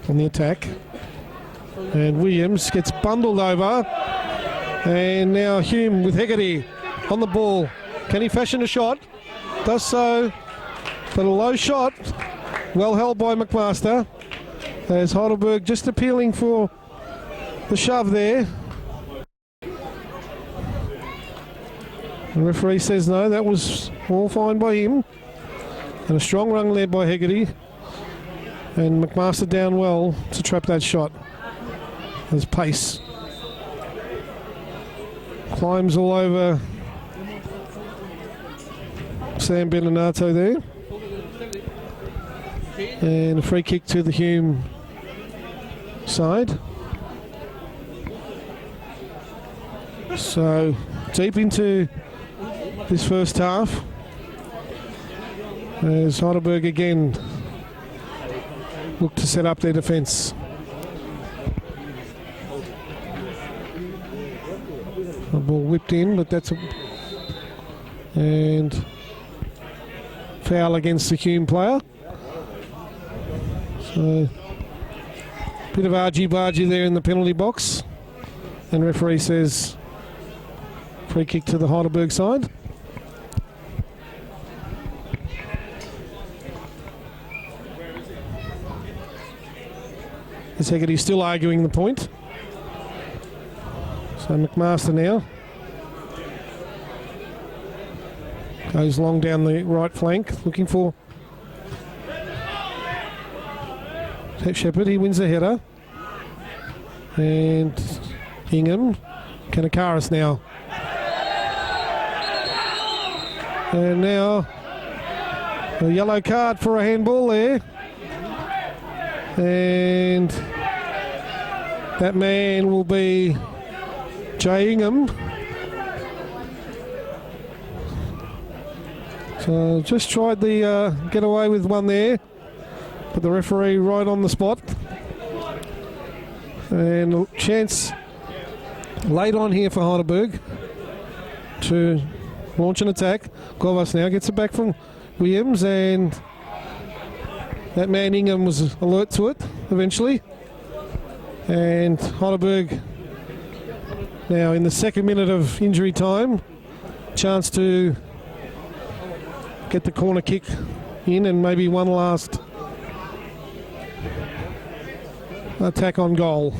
on the attack, and Williams gets bundled over, and now Hume with Hegarty on the ball. Can he fashion a shot? Does so, but a low shot, well held by McMaster, as Heidelberg just appealing for the shove there. The referee says no, that was all fine by him. And a strong run led by Hegarty. And McMaster down well to trap that shot. There's pace. Climbs all over Sam Bernardo there. And a free kick to the Hume side. So deep into this first half, as Heidelberg again look to set up their defence. The ball whipped in, but that's a and foul against the Hume player. So bit of argy-bargy there in the penalty box, and referee says free kick to the Heidelberg side. As Hegarty still arguing the point. So McMaster now goes long down the right flank, looking for Shepherd. He wins the header, and Hingham. Kanakaris now. And now a yellow card for a handball there. And that man will be Jay Ingham. So just tried the get away with one there. Put the referee right on the spot. And a chance late on here for Heidelberg to launch an attack. Govas now gets it back from Williams, and that man Ingham was alert to it eventually. And Heidelberg now in the second minute of injury time, chance to get the corner kick in and maybe one last attack on goal,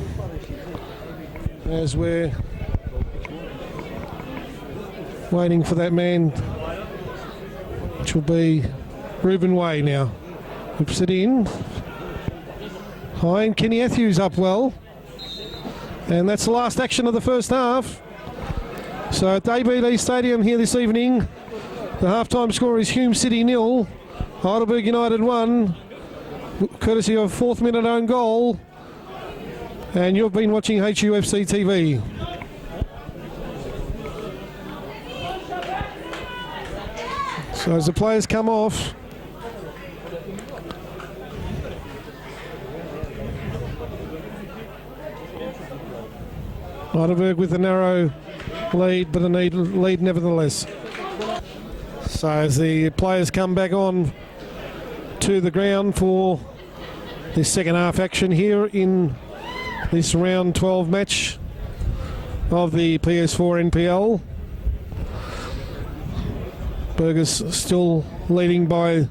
as we're waiting for that man, which will be Reuben Way now. Whips it in high, and Kenny Matthews up well, and that's the last action of the first half. So at the ABD Stadium here this evening, the half-time score is Hume City 0, Heidelberg United 1, courtesy of fourth minute own goal. And you've been watching HUFC TV. So as the players come off, Heidelberg with a narrow lead, but a lead nevertheless. So as the players come back on to the ground for this second half action here in this round 12 match of the PS4 NPL. Burgers still leading by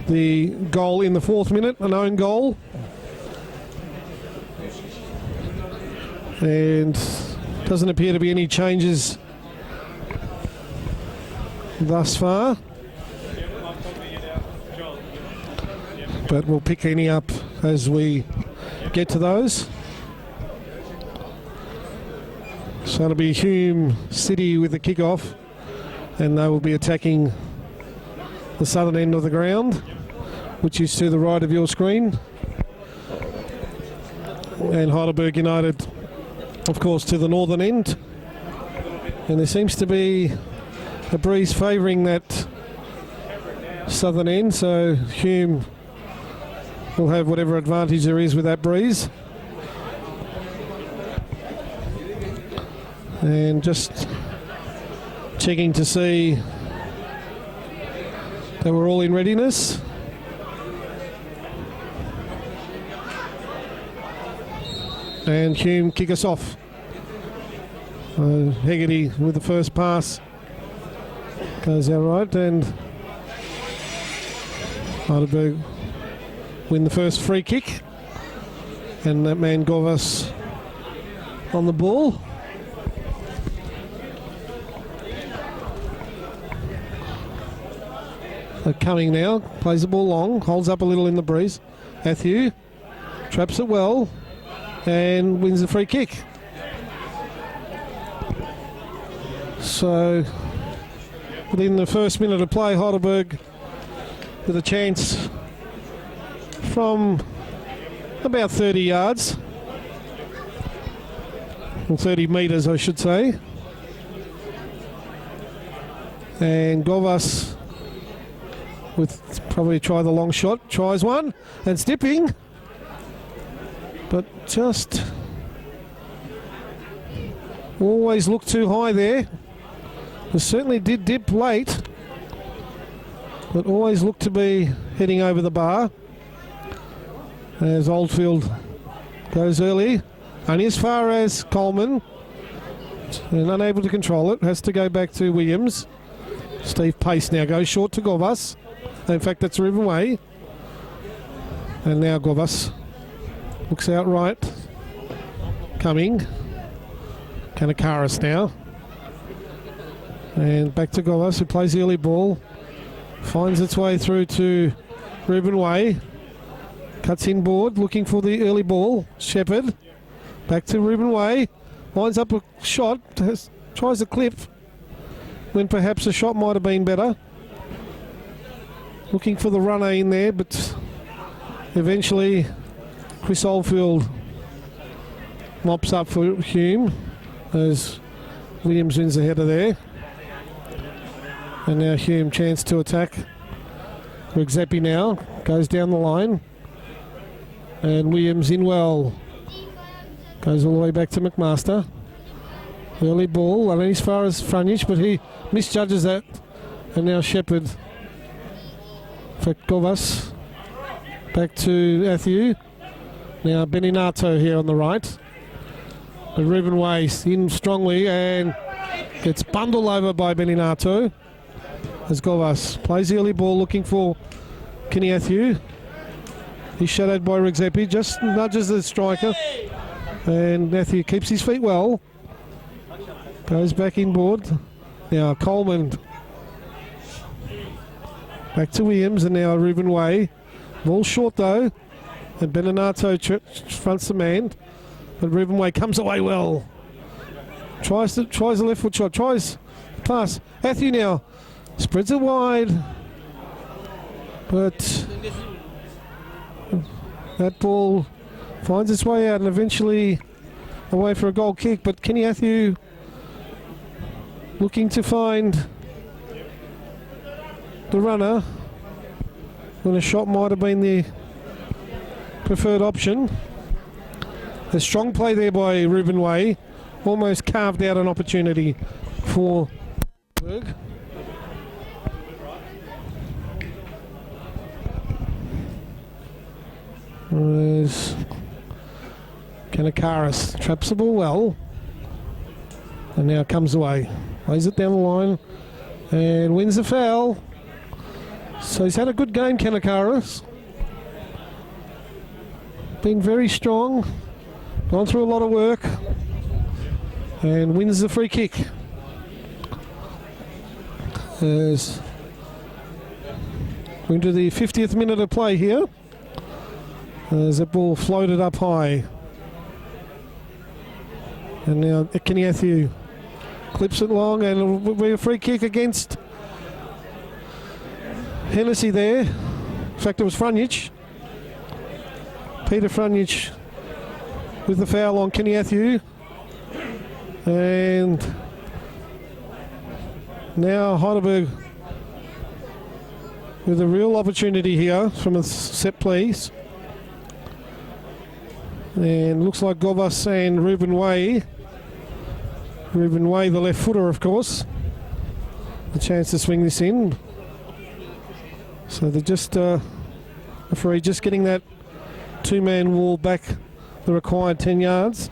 the goal in the fourth minute, an own goal. And doesn't appear to be any changes thus far. But we'll pick any up as we get to those. So it'll be Hume City with the kickoff, and they will be attacking the southern end of the ground, which is to the right of your screen. And Heidelberg United, of course, to the northern end. And there seems to be a breeze favouring that southern end, so Hume will have whatever advantage there is with that breeze. And just checking to see that we're all in readiness. And Hume kick us off. Hegarty with the first pass goes out right, and Heidelberg win the first free kick, and that man Govas on the ball. They're coming now, plays the ball long, holds up a little in the breeze. Matthew traps it well and wins the free kick. So within the first minute of play, Heidelberg with a chance from about 30 yards, or 30 metres I should say. And Govas with probably try the long shot, tries one, and it's dipping, but just always looked too high there. It certainly did dip late, but always looked to be heading over the bar. As Oldfield goes early, only as far as Coleman, and unable to control it, has to go back to Williams. Steve Pace now goes short to Govas. In fact, that's Reuben Way. And now Govas looks out right. Coming. Kanakaris now. And back to Govas, who plays the early ball. Finds its way through to Reuben Way. Cuts inboard, looking for the early ball. Shepherd Back to Ruben Way. Lines up a shot. Tries a clip when perhaps a shot might have been better. Looking for the runner in there, but eventually Chris Oldfield mops up for Hume as Williams wins the header there. And now Hume chance to attack. Rigzepi now goes down the line. And Williams in well. Goes all the way back to McMaster. Early ball, only as far as Frunish, but he misjudges that. And now Shepherd for Govas. Back to Matthew. Now Beninato here on the right. But Ruben Way in strongly and gets bundled over by Beninato. As Govas plays the early ball looking for Kenny Matthew. He's shadowed by Rigzepi, just nudges the striker. And Matthew keeps his feet well. Goes back inboard. Now Coleman. Back to Williams and now Ruben Way. Ball short though. And Beninato fronts the man. But Ruben Way comes away well. Tries the left foot shot. Tries pass. Matthew now. Spreads it wide. But that ball finds its way out and eventually away for a goal kick. But Kenny Matthew looking to find the runner when a shot might have been the preferred option. A strong play there by Ruben Way. Almost carved out an opportunity for Berg. There's Kanakaris traps the ball well and now comes away, lays it down the line and wins the foul. So he's had a good game, Kanakaris. Been very strong, gone through a lot of work and wins the free kick. As we're into the 50th minute of play here. As the ball floated up high. And now Kenny Matthew clips it long and it'll be a free kick against Hennessy there. In fact, it was Frunish. Peter Frunish with the foul on Kenny Matthew. And now Heidelberg with a real opportunity here from a set piece. And looks like Govas and Ruben Way. Ruben Way, the left footer, of course. A chance to swing this in. So they're just, referee just getting that two-man wall back the required 10 yards.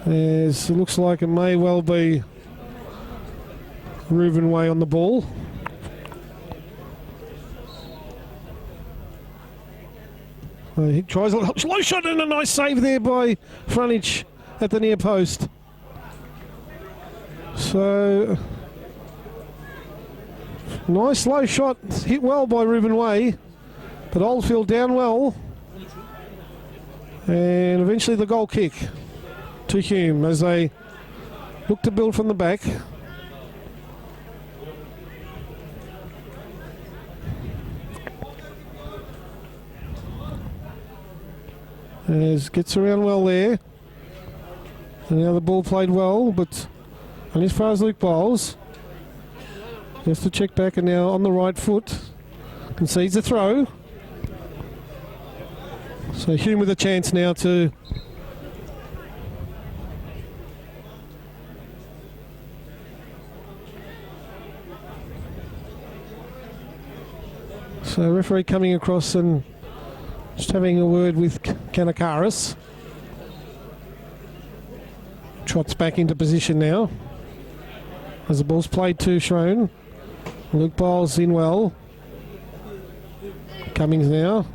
As it looks like it may well be Ruben Way on the ball. He tries a low shot and a nice save there by Frunish at the near post. So, nice low shot, hit well by Ruben Way, but Oldfield down well. And eventually the goal kick to Hume as they look to build from the back. As gets around well there. And now the ball played well, but only as far as Luke Bowles. Just to check back and now on the right foot. Concedes a throw. So Hume with a chance now to so referee coming across and just having a word with Kanakaris. Trots back into position now. As the ball's played to Shrone. Luke Bowles in well. Cummings now.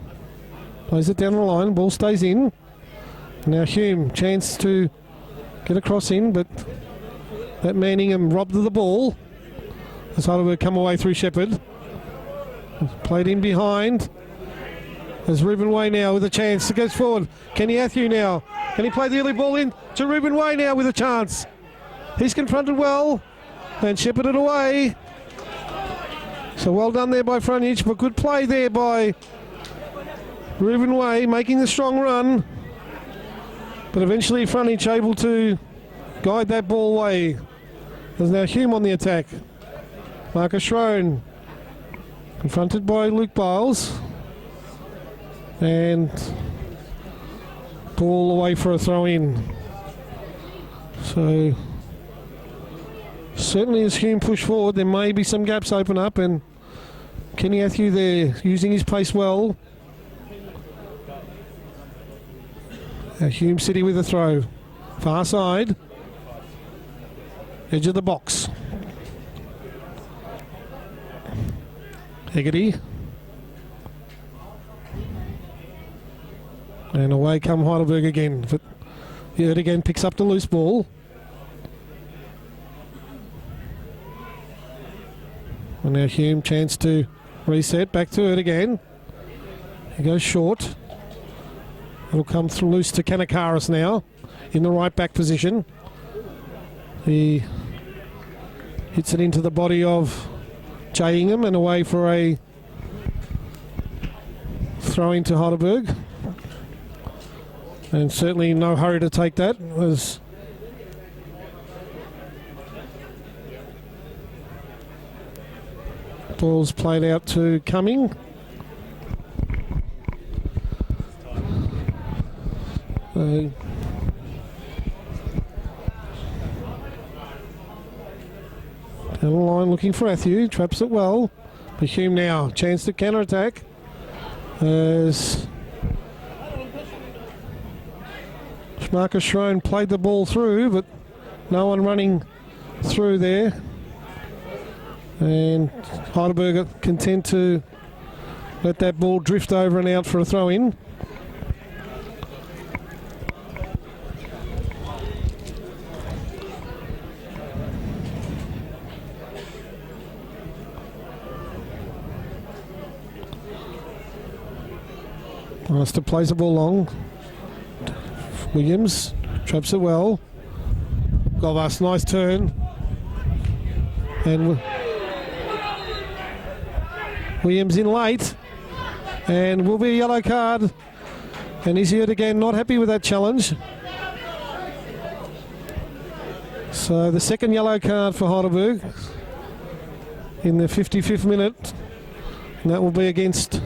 Plays it down the line. Ball stays in. Now Hume, chance to get a cross in, but that Manningham robbed of the ball. As Heidelberg come away through Shepherd. Played in behind. There's Ruben Way now with a chance. It goes forward. Kenny Athew now. Can he play the early ball in to Ruben Way now with a chance? He's confronted well and shepherded away. So well done there by Frontage, but good play there by Ruben Way, making a strong run. But eventually Frontage able to guide that ball away. There's now Hume on the attack. Marcus Schroen confronted by Luke Biles. And ball away for a throw in. So certainly as Hume push forward, there may be some gaps open up, and Kenny Athew there using his pace well. Hume City with a throw. Far side. Edge of the box. Hegarty. And away come Heidelberg again. But Yurt again picks up the loose ball. And now Hume chance to reset. Back to it again. He goes short. It'll come through loose to Kanakaris now in the right back position. He hits it into the body of Jay Ingham and away for a throw into Heidelberg. And certainly no hurry to take that. As ball's played out to Cumming. Down the line looking for Athew, traps it well. But Hume now, chance to counter attack. As Marcus Schroen played the ball through, but no one running through there. And Heidelberg are content to let that ball drift over and out for a throw in. Master plays the ball long. Williams traps it well. Golvas, nice turn. And Williams in late. And will be a yellow card. And he's here again, not happy with that challenge. So the second yellow card for Heidelberg in the 55th minute. And that will be against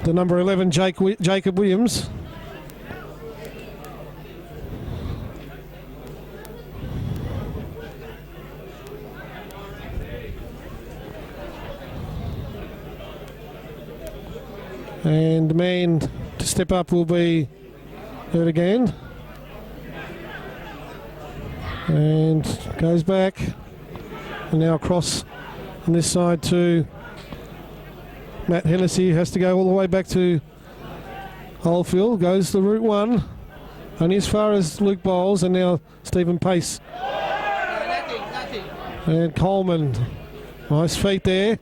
the number 11, Jacob Williams. And the man to step up will be Hurt again. And goes back. And now across on this side to Matt Hennessy. Has to go all the way back to Oldfield. Goes the route one. Only as far as Luke Bowles, and now Stephen Pace. And Coleman. Nice feet there.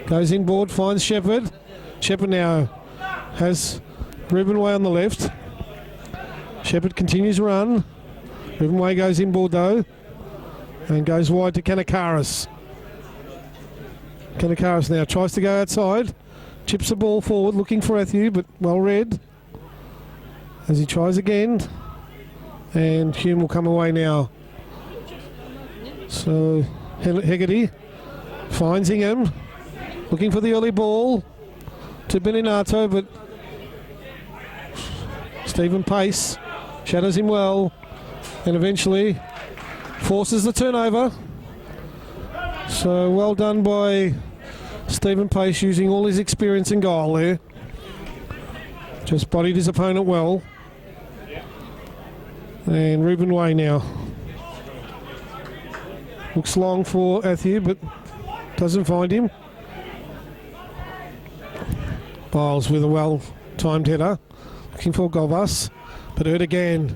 Goes inboard, finds Shepherd. Shepherd now has Ruben Way on the left. Shepherd continues to run. Ruben Way goes inboard though. And goes wide to Kanakaris. Kanakaris now tries to go outside. Chips the ball forward, looking for Athew, but well read. As he tries again. And Hume will come away now. So Hegarty finds Ingham. Looking for the early ball to Beninato, but Stephen Pace shadows him well and eventually forces the turnover. So well done by Stephen Pace, using all his experience in goal there. Just bodied his opponent well. And Ruben Way now. Looks long for Athew, but doesn't find him. Biles with a well-timed header. Looking for Golvas, but Hurt again.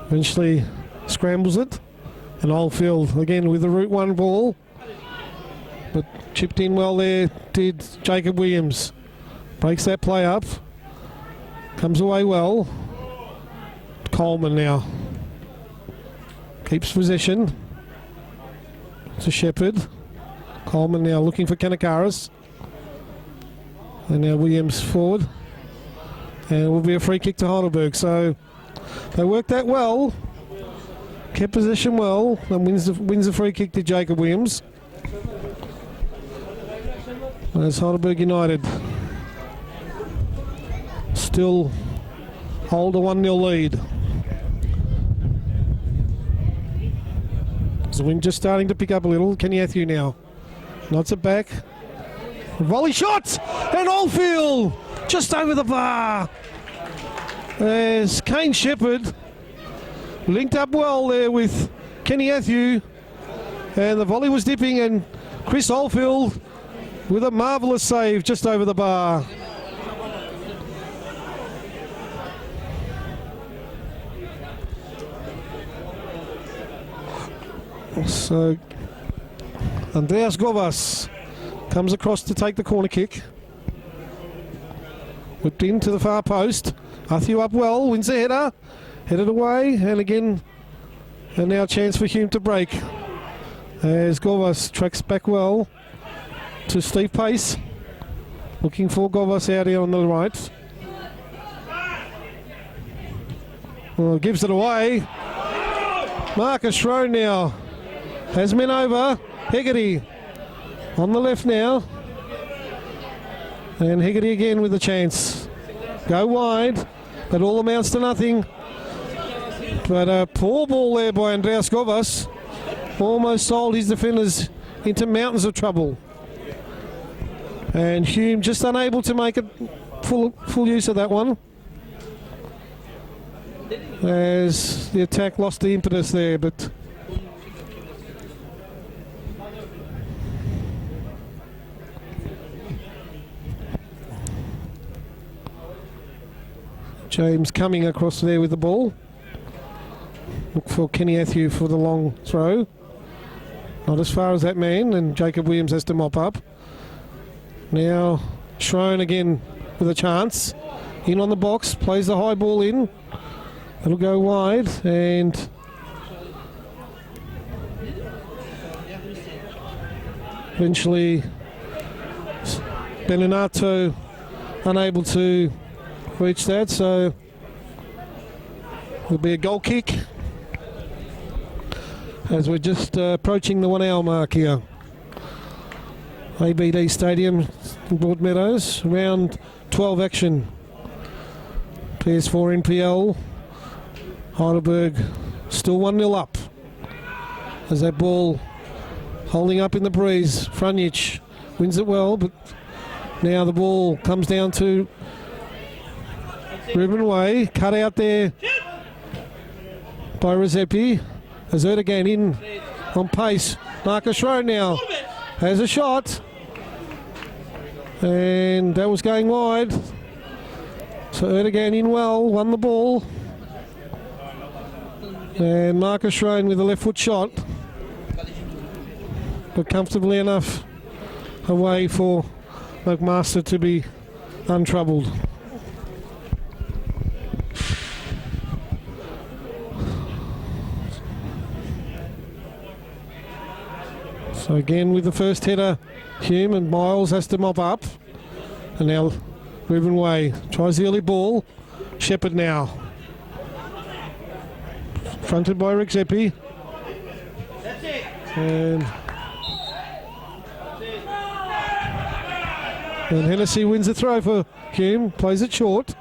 Eventually scrambles it. And Oldfield again with the route one ball. But chipped in well there did Jacob Williams. Breaks that play up. Comes away well. Coleman now. Keeps possession. To Shepherd. Coleman now looking for Kanakaris. And now Williams forward. And it will be a free kick to Heidelberg. So they worked that well. Kept possession well. And wins the free kick to Jacob Williams. As Heidelberg United still hold a 1-0 lead. The wind just starting to pick up a little. Kenny Atthew now. Knocks it back. Volley shot! And Oldfield just over the bar. There's Kane Shepherd. Linked up well there with Kenny Atthew. And the volley was dipping, and Chris Oldfield with a marvellous save just over the bar. So Andreas Govas comes across to take the corner kick. Whipped into the far post. Atthew up well, wins the header. Headed away, and again, and now a chance for Hume to break. As Govas tracks back well to Steve Pace. Looking for Govas out here on the right. Well, gives it away. Marcus Schroen now has men over. Hegarty on the left now. And Hegarty again with a chance. Go wide, but all amounts to nothing. But a poor ball there by Andreas Govas. Almost sold his defenders into mountains of trouble. And Hume just unable to make it full use of that one. As the attack lost the impetus there, but James coming across there with the ball. Look for Kenny Atthew for the long throw. Not as far as that man, and Jacob Williams has to mop up. Now Schroen again with a chance. In on the box, plays the high ball in. It'll go wide, and eventually Beninato unable to reach that, so it'll be a goal kick as we're just approaching the 1 hour mark here. ABD Stadium in Broadmeadows, round 12 action. PS4 NPL. Heidelberg still 1-0 up. As that ball holding up in the breeze. Frunjic wins it well, but now the ball comes down to Ruben Way. Cut out there by Rizepi. As Erdogan in on pace. Marcus Schroen now has a shot. And that was going wide. So Erdogan in well, won the ball. And Marcus Schroen with a left foot shot. But comfortably enough away for McMaster to be untroubled. So again with the first header, Hume, and Miles has to mop up. And now Ruben Way tries the early ball. Shepherd now. Fronted by Rick Zeppi. And Hennessy wins the throw for Hume. Plays it short.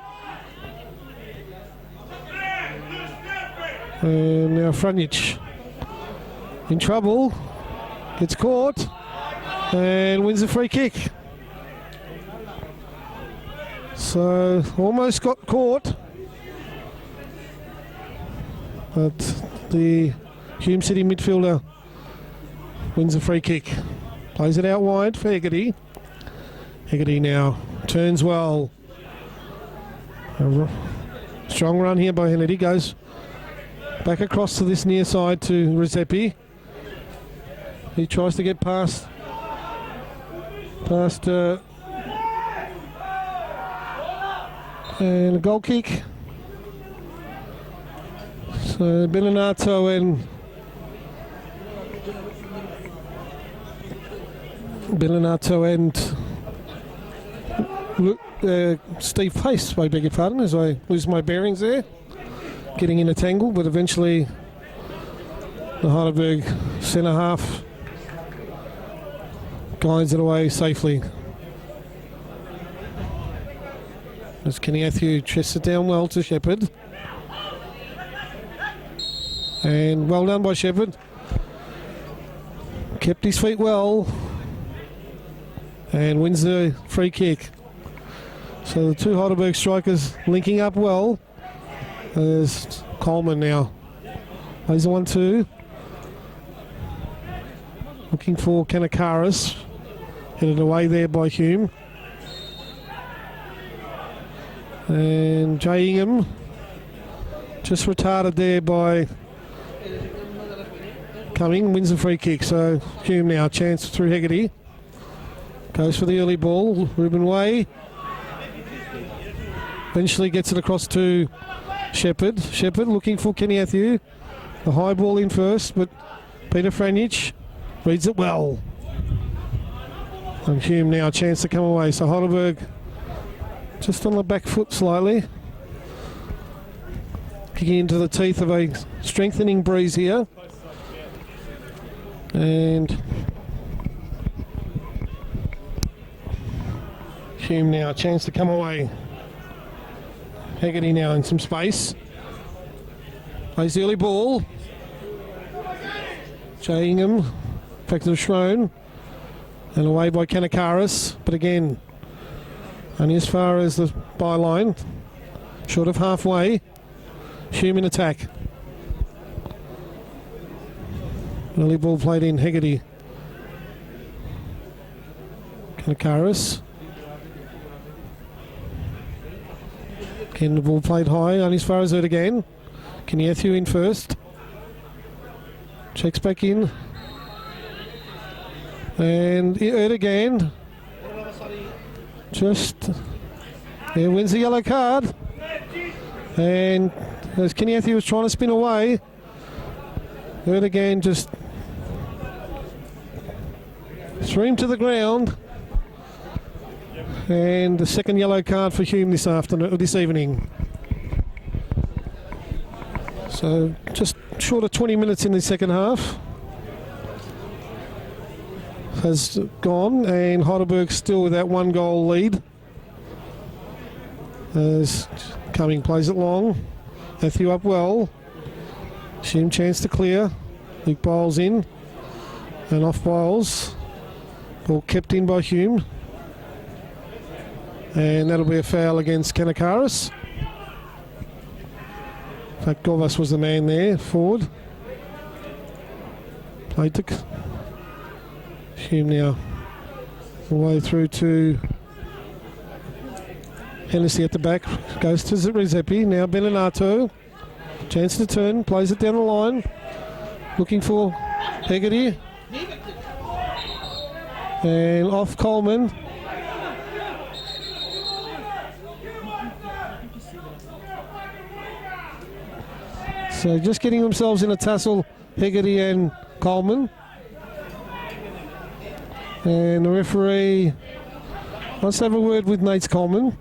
And now Frunjic in trouble. Gets caught and wins a free kick. So almost got caught, but the Hume City midfielder wins a free kick. Plays it out wide for Hegarty. Hegarty now turns well. A strong run here by Hennedy. Goes back across to this near side to Rizepi. He tries to get past And a goal kick. So Bellinato and Steve Pace, I beg your pardon, as I lose my bearings there. Getting in a tangle, but eventually the Heidelberg centre half guides it away safely. As Kenny Atthew chests it down well to Shepherd. And well done by Shepherd. Kept his feet well. And wins the free kick. So the two Heidelberg strikers linking up well. There's Coleman now. Plays the 1-2. Looking for Kanakaris. Headed away there by Hume. And Jay Ingham. Just retarded there by Cumming. Wins the free kick. So Hume now. Chance through Hegarty. Goes for the early ball. Ruben Way. Eventually gets it across to Shepherd. Shepherd looking for Kenny Atthew. The high ball in first, but Peter Franich reads it well. And Hume now a chance to come away. So Heidelberg just on the back foot slightly. Kicking into the teeth of a strengthening breeze here. And Hume now a chance to come away. Hegarty now in some space. Plays the early ball. Jay Ingham, effective Schroen. And away by Kanakaris. But again, only as far as the byline. Short of halfway. Hume in attack. Early ball played in. Hegarty. Kanakaris. Again, the ball played high, only as far as it again. Kenny Atthew in first. Checks back in. And it again. Just wins the yellow card. And as Kenny Atthew was trying to spin away, it again just threw him to the ground. And the second yellow card for Hume this evening. So just short of 20 minutes in the second half has gone, and Heidelberg still with that 1 goal lead. As Cumming plays it long. Atthew up well. Hume chance to clear. Luke Biles in. And off Biles. Ball kept in by Hume. And that'll be a foul against Kanakaris. In fact, Govas was the man there, forward. Played to Hume now. All the way through to Hennessy at the back. Goes to Rizepi. Now Bellinato. Chance to turn. Plays it down the line. Looking for Hegarty. And off Coleman. So just getting themselves in a tussle, Hegarty and Coleman. And the referee, let's have a word with Nate Coleman.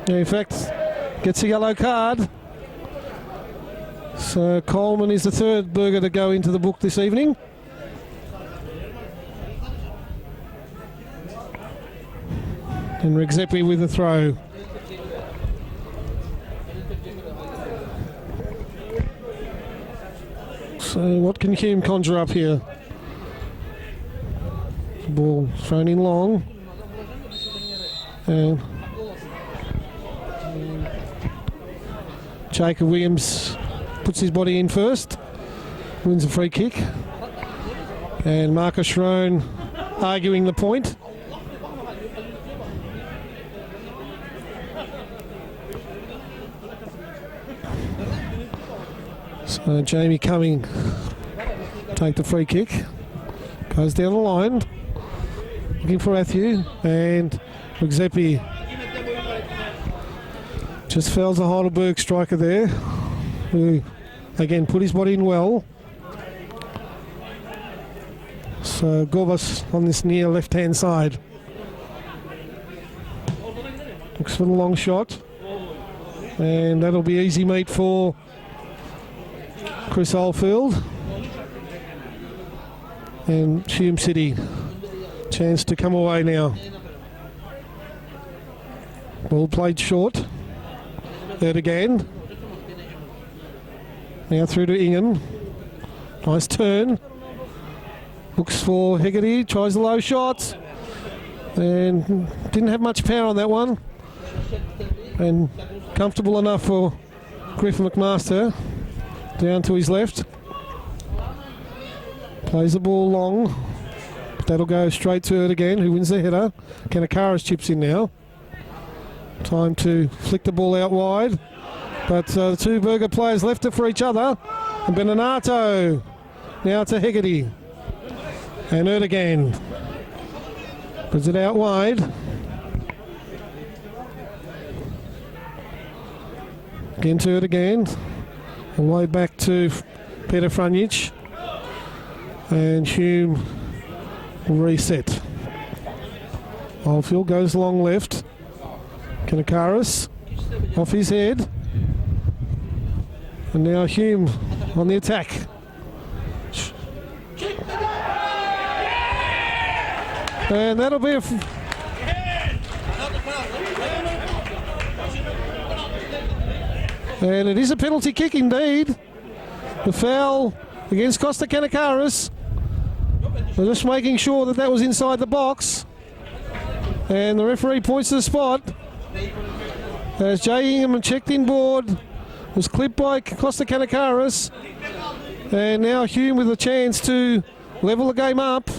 In fact, gets a yellow card. So Coleman is the third burger to go into the book this evening. And Rigzepi with a throw. So what can Hume conjure up here? Ball thrown in long. And Jacob Williams puts his body in first. Wins a free kick. And Marcus Schroen arguing the point. So Jamie Cumming take the free kick. Goes down the line. looking for Matthew, and Giuseppe just fouls the Heidelberg striker there, who again put his body in well. So Gorbas on this near left-hand side. Looks for the long shot, and that'll be easy meat for Chris Oldfield. And Hume City, chance to come away now. Ball played short. Third again. Now through to Ingham. Nice turn. Looks for Hegarty, tries the low shot. And didn't have much power on that one. And comfortable enough for Griff McMaster. Down to his left. Plays the ball long, but that'll go straight to it again, who wins the header. Kanakaris chips in now. Time to flick the ball out wide, but the two Burger players left it for each other. And Beninato now to Hegarty. And it again. Puts it out wide. Again to it again. All the way back to Peter Frunjic. And Hume will reset. Oldfield goes long left. Kanakaris off his head. And now Hume on the attack. And that'll be and it is a penalty kick indeed. The foul against Costa Kanakaris. They're just making sure that that was inside the box. And the referee points to the spot. As Jay Ingham checked in board, was clipped by Costa Kanakaris. And now Hume with a chance to level the game up.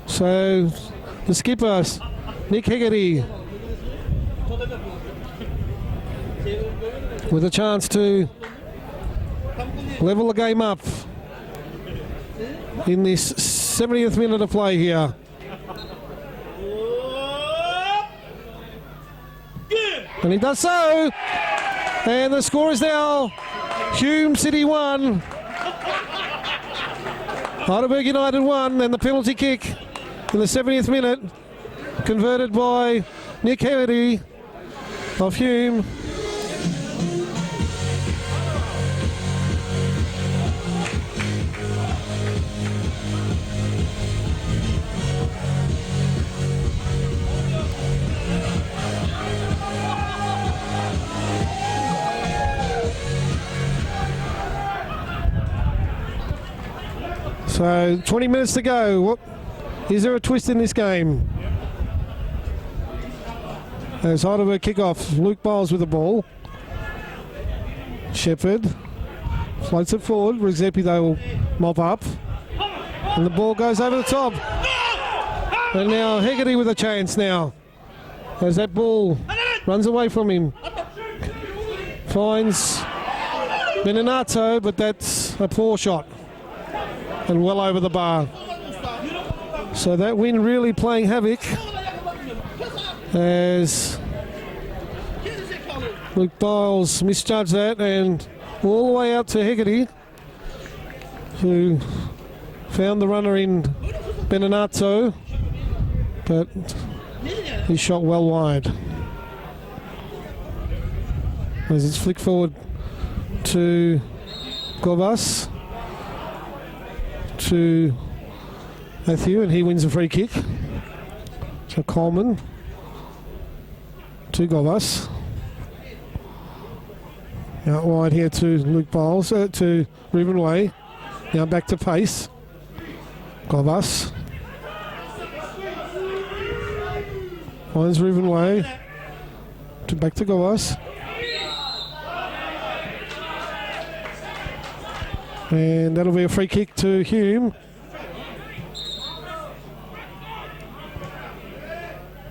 So the skipper, Nick Hegarty, with a chance to level the game up in this 70th minute of play here. And he does so. And the score is now Hume City 1, Heidelberg United 1, and the penalty kick in the 70th minute converted by Nick Hegarty of Hume. So 20 minutes to go. Is there a twist in this game? As Heidelberg kick off, Luke Biles with the ball. Shepherd floats it forward. Giuseppe they will mop up. And the ball goes over the top. And now Hegarty with a chance now. As that ball runs away from him. Finds Beninato, but that's a poor shot. And well over the bar. So that win really playing havoc as Luke Biles misjudged that, and all the way out to Hegarty, who found the runner in Beninato, but he shot well wide. As it's flicked forward to Gorbas, to Matthew, and he wins a free kick. So Coleman to Gorbas. Out wide here to Luke Biles, to Reuben Way. Now back to pace. Gorbas. Finds Reuben Way. Back to Gorbas. And that'll be a free kick to Hume.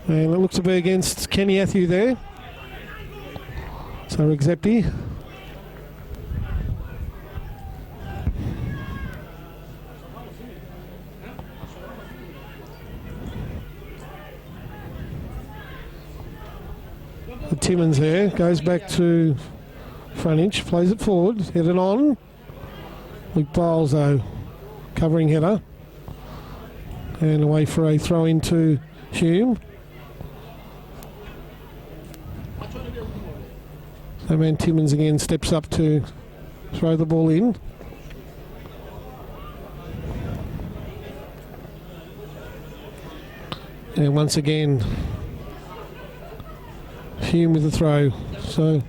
And it looks to be against Kenny Athew there. So Exepti. Timmins there, goes back to frontage, plays it forward, headed on. Luke Biles though, covering header. And away for a throw into Hume. So man Timmins again steps up to throw the ball in. And once again, Hume with the throw. So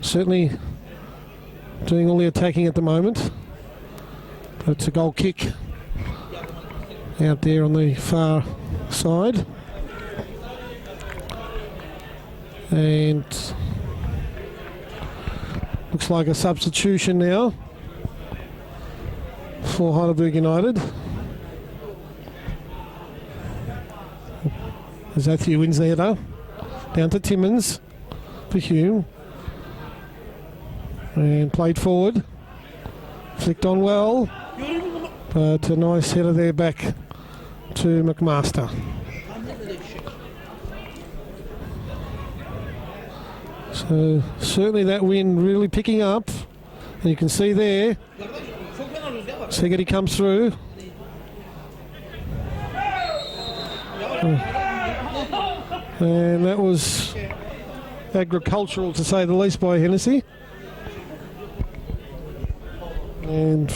certainly doing all the attacking at the moment. But it's a goal kick out there on the far side. And looks like a substitution now for Heidelberg United. As Matthew wins the header. Down to Timmins for Hume. And played forward. Flicked on well. But a nice header there back to McMaster. So certainly that win really picking up. And you can see there, Segedy comes through. And that was agricultural to say the least by Hennessy. And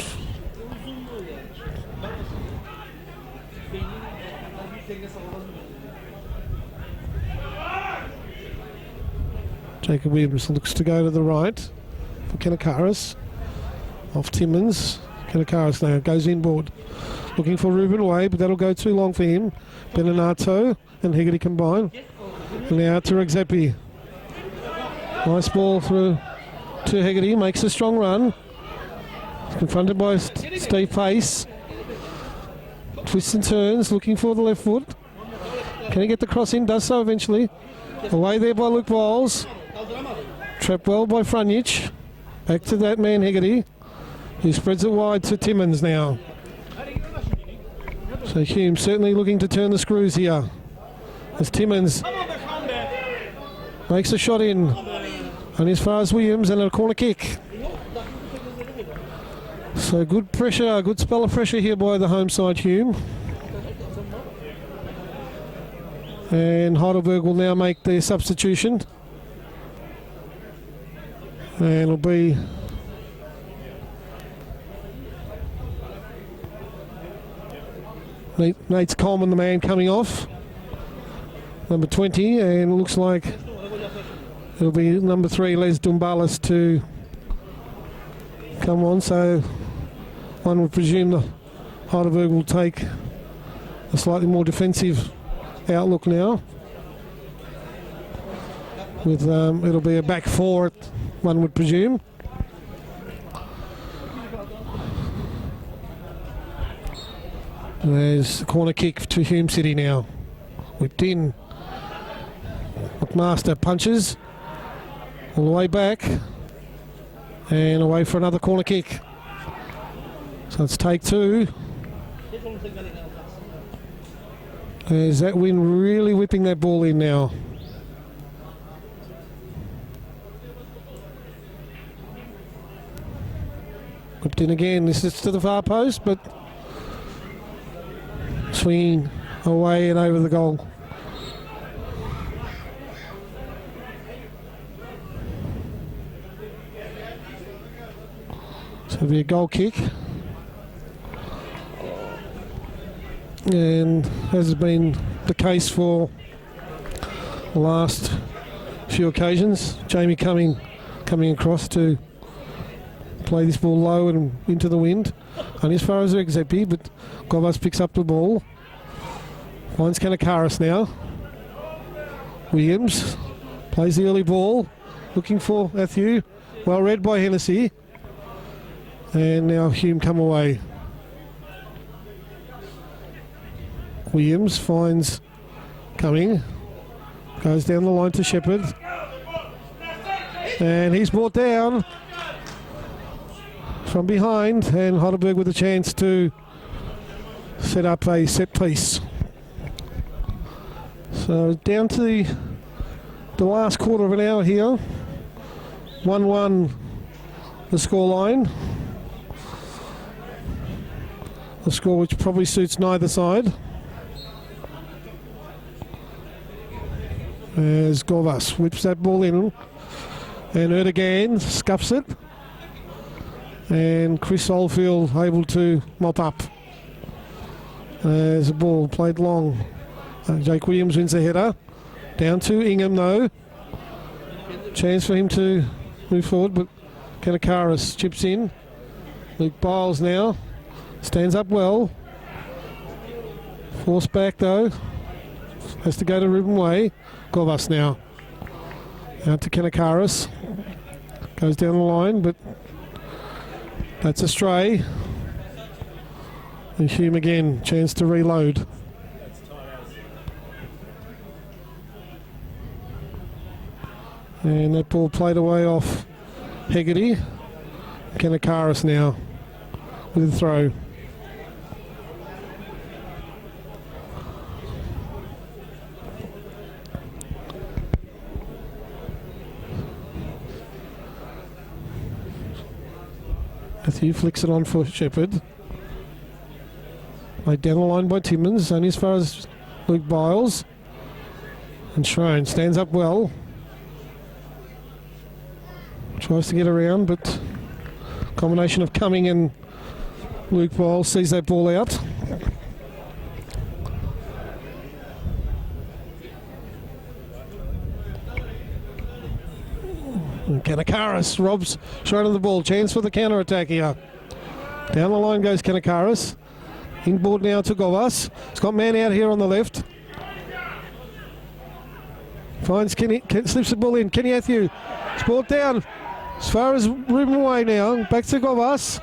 Jacob Williams looks to go to the right for Kanakaris. Off Timmins. Kanakaris now goes inboard. Looking for Ruben Way, but that'll go too long for him. Beninato and Hegarty combine. And now to Exepi. Nice ball through to Hegarty. Makes a strong run. Confronted by Steve Pace. Twists and turns. Looking for the left foot. Can he get the cross in? Does so eventually. Away there by Luke Wiles. Trapped well by Frunich. Back to that man Hegarty, who spreads it wide to Timmins now. So Hume certainly looking to turn the screws here. As Timmins makes a shot in. Only as far as Williams, and a corner kick. So good pressure, good spell of pressure here by the home side Hume. And Heidelberg will now make their substitution. And it'll be Nate's Coleman, the man coming off. Number 20, and it looks like it'll be number 3, Les Dumbalis, to come on. So one would presume the Heidelberg will take a slightly more defensive outlook now. With it'll be a back 4, one would presume. There's the corner kick to Hume City now. Whipped in. McMaster punches all the way back and away for another corner kick. So it's take 2. There's that win really whipping that ball in now. Whipped in again. This is to the far post, but swinging away and over the goal. So it'll be a goal kick. And as has been the case for the last few occasions, Jamie coming across to play this ball low and into the wind. Only as far as Exepi, but Govas picks up the ball. Finds Kanakaris now. Williams plays the early ball, looking for Matthew. Well read by Hennessy. And now Hume come away. Williams finds Cumming. Goes down the line to Shepherd. And he's brought down from behind, and Heidelberg with a chance to set up a set piece. So down to the last quarter of an hour here. 1-1 the scoreline. The score which probably suits neither side. As Govas whips that ball in, and Erdogan scuffs it, and Chris Oldfield able to mop up. As the ball played long. Jake Williams wins the header. Down to Ingham though. Chance for him to move forward, but Kanakaris chips in. Luke Biles now stands up well. Forced back though. Has to go to Ruben Way. Govas now. Out to Kanakaris. Goes down the line, but that's a stray. And Hume again, chance to reload. And that ball played away off Hegarty. Kanakaris now with the throw. Matthew flicks it on for Shepherd. Laid down the line by Timmins, only as far as Luke Biles. And Shrone stands up well. Tries to get around, but combination of Cumming and Luke Biles sees that ball out. And Kanakaris robs Shrone of the ball. Chance for the counter attack here. Down the line goes Kanakaris. Inboard now to Govas. He's got man out here on the left. Finds Kenny, slips the ball in. Kenny Atthew. It's brought down as far as Ruben Way now. Back to Govas.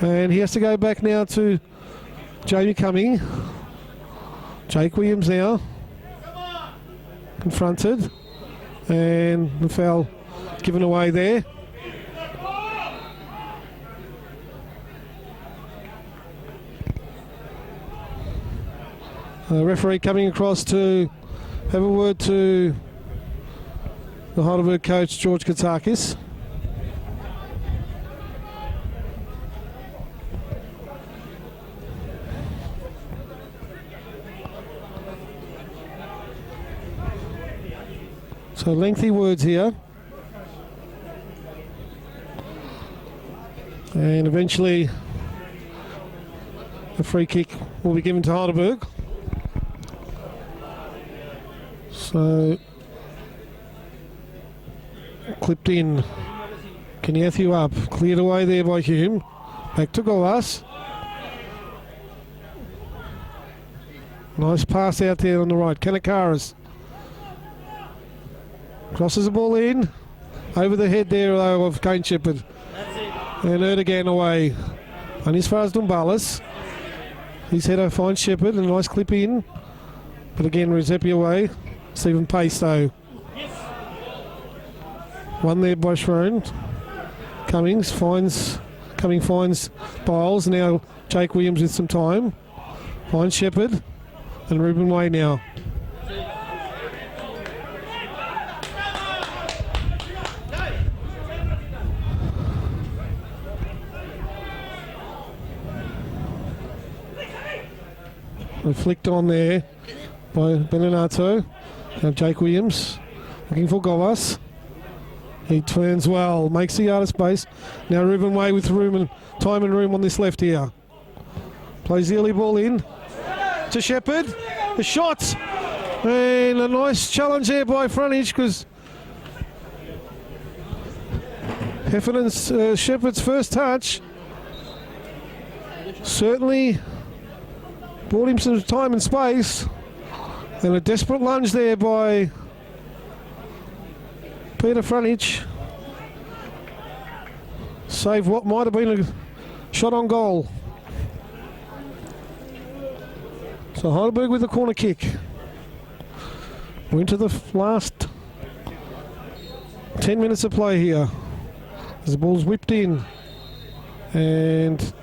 And he has to go back now to Jamie Cumming. Jake Williams now. Confronted. And the foul given away there. The referee coming across to have a word to the Heidelberg coach, George Katsakis. So lengthy words here. And eventually a free kick will be given to Heidelberg. So clipped in. Kenny Atthew up. Cleared away there by Hume. Back to Govas. Nice pass out there on the right. Kanakaris. Crosses the ball in. Over the head there though of Kane Shepherd. And Erdogan away. And as far as Dumbalis. His header finds Shepherd. A nice clip in. But again Rizepi away. Stephen Pace though. One there by Shrone. Cumming finds Biles. Now Jake Williams with some time. Finds Shepherd. And Ruben Way now. Flicked on there by Beninato. Now Jake Williams looking for Govas. He turns well, makes the yard of space. Now Ruben Way with room and time and room on this left here. Plays the early ball in to Shepherd. The shot and a nice challenge there by Frontage because Heffernan's Shepherd's first touch certainly bought him some time and space, and a desperate lunge there by Peter Frontage. Save what might have been a shot on goal. So Heidelberg with the corner kick. We're into the last 10 minutes of play here. As the ball's whipped in. And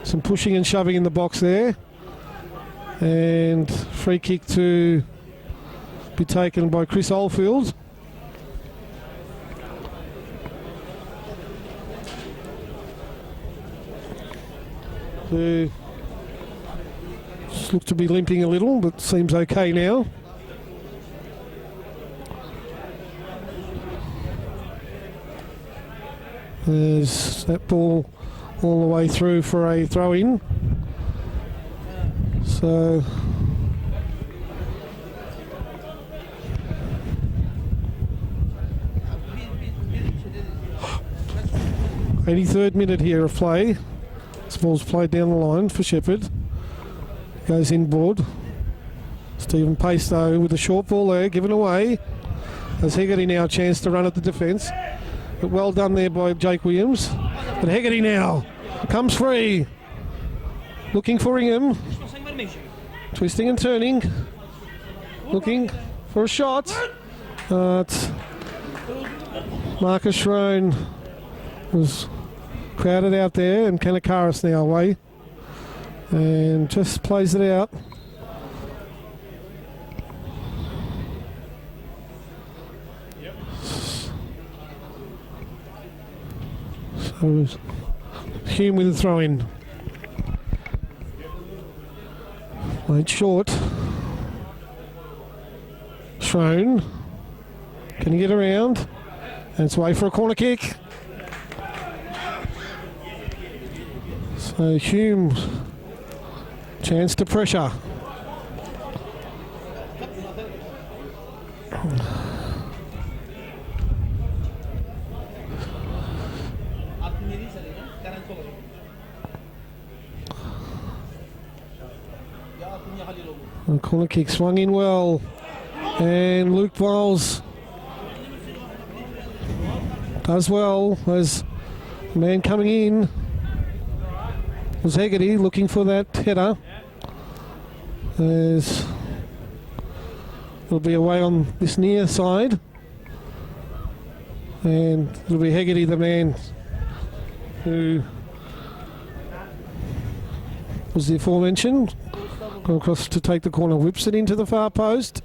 some pushing and shoving in the box there. And free kick to be taken by Chris Oldfield. Who looks to be limping a little, but seems okay now. There's that ball all the way through for a throw-in. So 83rd minute here of play. This ball's played down the line for Shepherd. Goes inboard. Stephen Pace though with a short ball there, given away. Has Hegarty now a chance to run at the defence. But well done there by Jake Williams. But Hegarty now comes free. Looking for him. Twisting and turning. Looking for a shot. But Marcus Rohn was crowded out there, and Kanakaris now away. And just plays it out. So Hume with a throw in. Played short. Schroen. Can he get around? And it's away for a corner kick. So Hume, chance to pressure. And corner kick swung in well, and Luke Biles does well as the man coming in was Hegarty looking for that header. It'll be away on this near side, and it'll be Hegarty, the man who was the aforementioned. Go across to take the corner, whips it into the far post,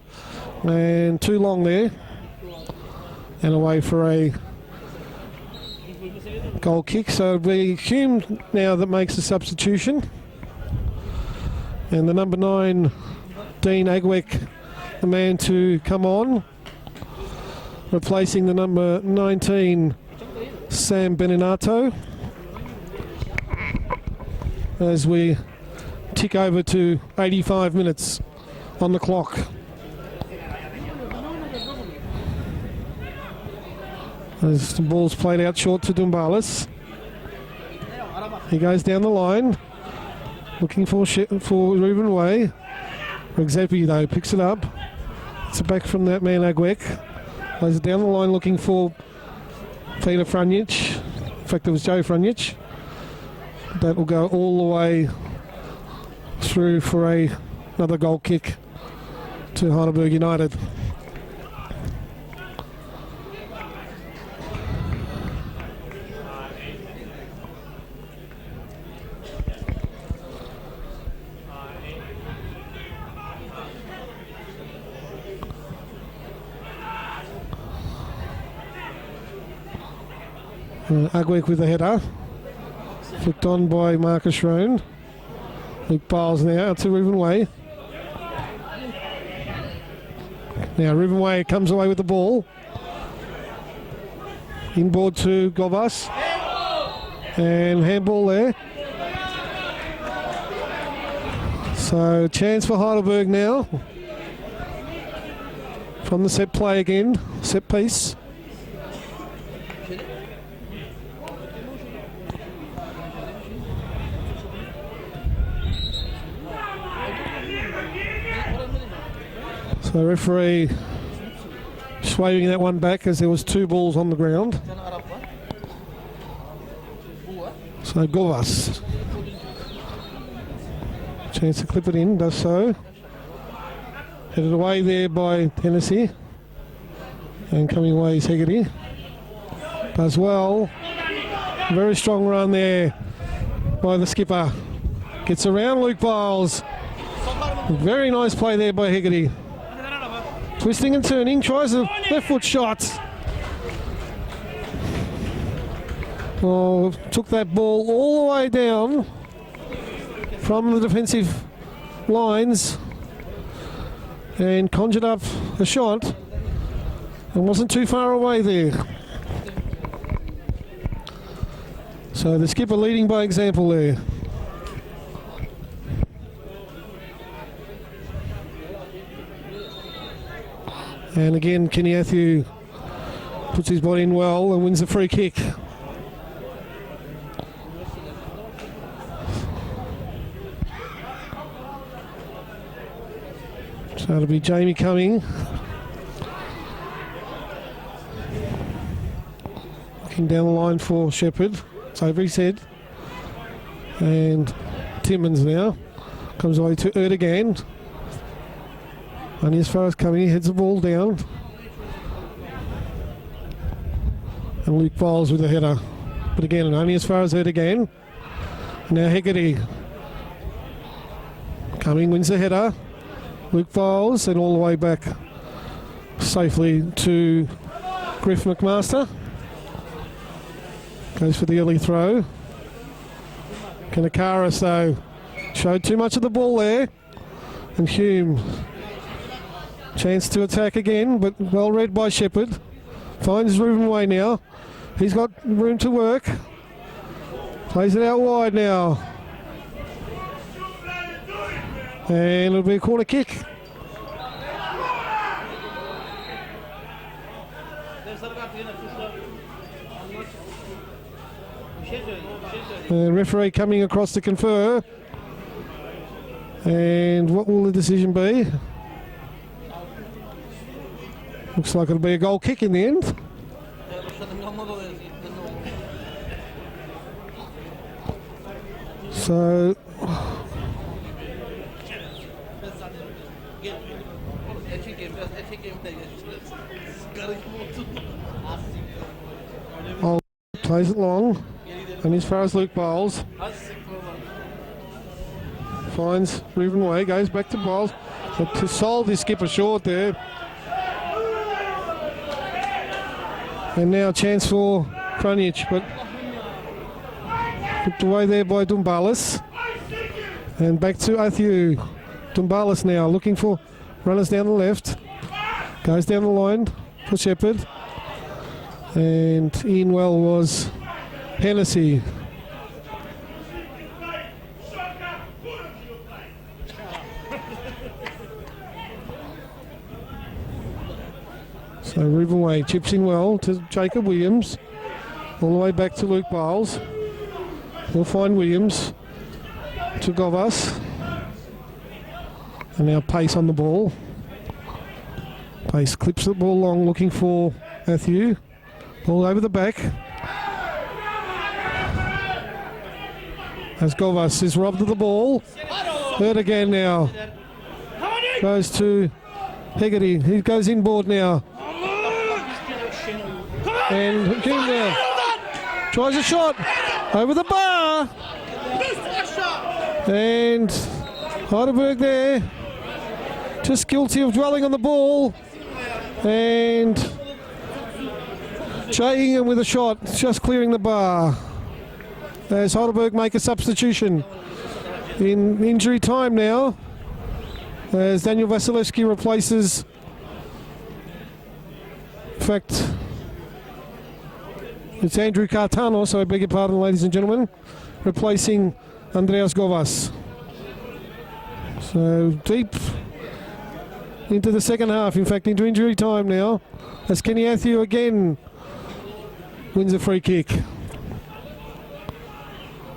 and too long there, and away for a goal kick. So it'll be Hume now that makes the substitution, and the number 9 Dean Agwick, the man to come on, replacing the number 19 Sam Beninato, as we tick over to 85 minutes on the clock. As the ball's played out short to Dumbalis. He goes down the line, looking for Reuben Way. Xapi though picks it up. It's back from that man Agwick. Plays it down the line looking for Peter Frunich. In fact, it was Joe Frunich. That will go all the way through for another goal kick to Heidelberg United. Agwick with the header, flicked on by Marcus Rohn. Luke Biles now out to Reuben Way. Now Reuben Way comes away with the ball. Inboard to Govas. And handball there. So chance for Heidelberg now. From the set play again, set piece. So referee swaying that one back as there was 2 balls on the ground. So Govas. Chance to clip it in, does so. Headed away there by Hennessy. And coming away is Hegarty. Does well. Very strong run there by the skipper. Gets around Luke Biles. Very nice play there by Hegarty. Twisting and turning, tries a left foot shot. Oh, took that ball all the way down from the defensive lines and conjured up a shot and wasn't too far away there. So the skipper leading by example there. And again, Kenny Athieu puts his body in well and wins the free kick. So it'll be Jamie Cumming. Looking down the line for Shepherd. It's over his head. And Timmins now. Comes away to Erdogan. Only as far as Cumming, heads the ball down. And Luke Biles with the header. But again, only as far as Erdogan. Now Hegarty. Cumming wins the header. Luke Biles, and all the way back safely to Griff McMaster. Goes for the early throw. Kanakaris though showed too much of the ball there. And Hume, chance to attack again, but well read by Shepherd. Finds Reuben Way now. He's got room to work. Plays it out wide now. And it'll be a corner kick. The referee coming across to confer. And what will the decision be? Looks like it'll be a goal kick in the end. So plays it long, and as far as Luke Biles finds Reuben Way, goes back to Biles, but to solve this skipper short there. And now a chance for Krunic, but put away there by Dumbalis. And back to Athieu. Dumbalis now looking for runners down the left. Goes down the line for Shepherd. And in well was Hennessy. So Reuben Way chips in well to Jacob Williams. All the way back to Luke Biles. He'll find Williams to Govas. And now Pace on the ball. Pace clips the ball long looking for Athieu. Ball over the back. As Govas is robbed of the ball. Third again now. Goes to Hegarty. He goes inboard now. And Hume now. Tries a shot. Over the bar. And Heidelberg there. Just guilty of dwelling on the ball. And Jay Ingham with a shot. Just clearing the bar. As Heidelberg make a substitution in injury time now, as Daniel Vasilevsky replaces, in fact, it's Andrew Cartano, so I beg your pardon, ladies and gentlemen, replacing Andreas Govas. So deep into the second half, in fact, into injury time now, as Kenny Athieu again wins a free kick.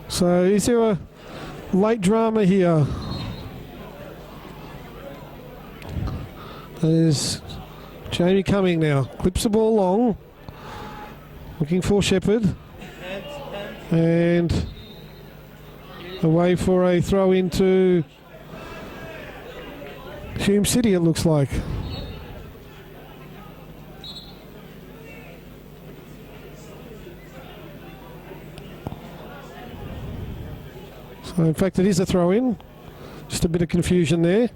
So is there a late drama here? There's Jamie Cumming now. Clips the ball long. Looking for Shepherd. And away for a throw into Hume City, it looks like. So in fact it is a throw in. Just a bit of confusion there.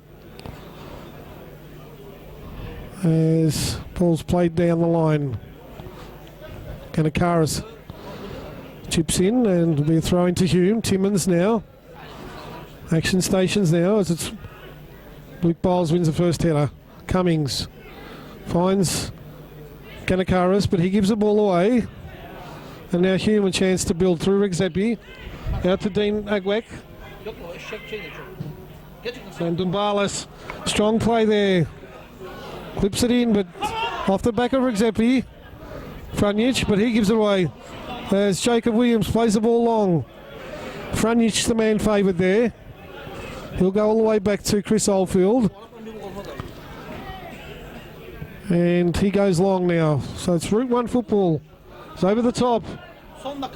As ball's played down the line. Kanakaris chips in and will be a throw into Hume. Timmins now. Action stations now as it's Luke Biles wins the first header. Cummings finds Kanakaris, but he gives the ball away. And now Hume a chance to build through Rigzepi. Out to Dean Agwek. And Dumbalis. Strong play there. Clips it in, but off the back of Rigzepi. Frunich, but he gives it away. As Jacob Williams plays the ball long. Frunich the man favoured there. He'll go all the way back to Chris Oldfield. And he goes long now. So it's Route 1 football. It's over the top.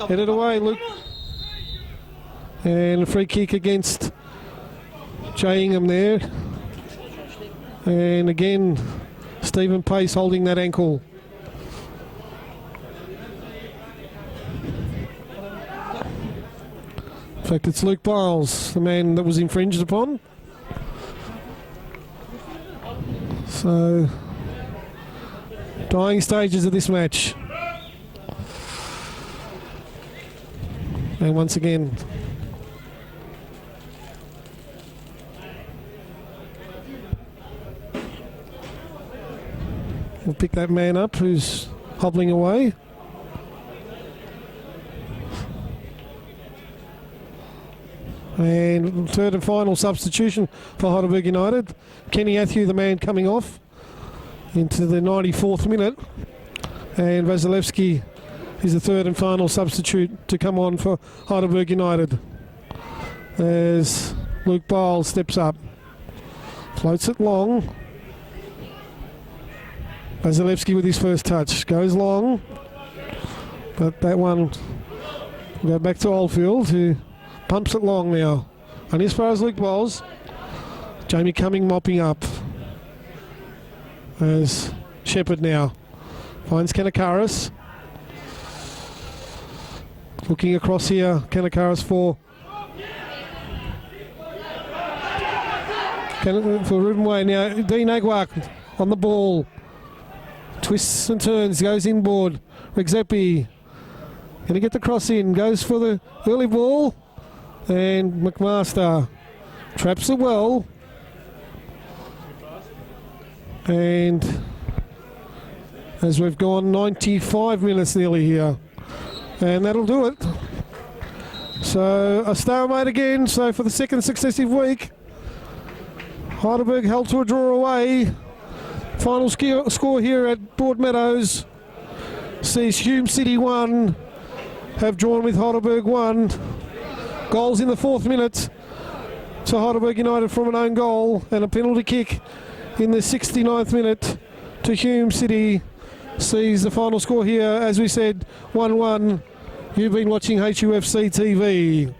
Headed away, Luke. And a free kick against Jay Ingham there. And again, Stephen Pace holding that ankle. In fact, it's Luke Biles, the man that was infringed upon. So, dying stages of this match. And once again, we'll pick that man up who's hobbling away. And third and final substitution for Heidelberg United. Kenny Athew, the man coming off into the 94th minute. And Vasilevsky is the third and final substitute to come on for Heidelberg United. As Luke Biles steps up. Floats it long. Vasilevsky with his first touch. Goes long. But that one will go back to Oldfield, who pumps it long now. And as far as Luke Biles, Jamie Cumming mopping up. As Shepherd now finds Kanakaris. Looking across here, Kanakaris for Ruben Way. Now Dean Agwak on the ball. Twists and turns, goes inboard. Rigzepi going to get the cross in, goes for the early ball. And McMaster traps it well. And as we've gone 95 minutes nearly here. And that'll do it. So a stalemate again. So for the second successive week, Heidelberg held to a draw away. Final score here at Broadmeadows sees Hume City 1 have drawn with Heidelberg 1. Goals in the 4th minute to Heidelberg United from an own goal, and a penalty kick in the 69th minute to Hume City sees the final score here, as we said, 1-1. You've been watching HUFC TV.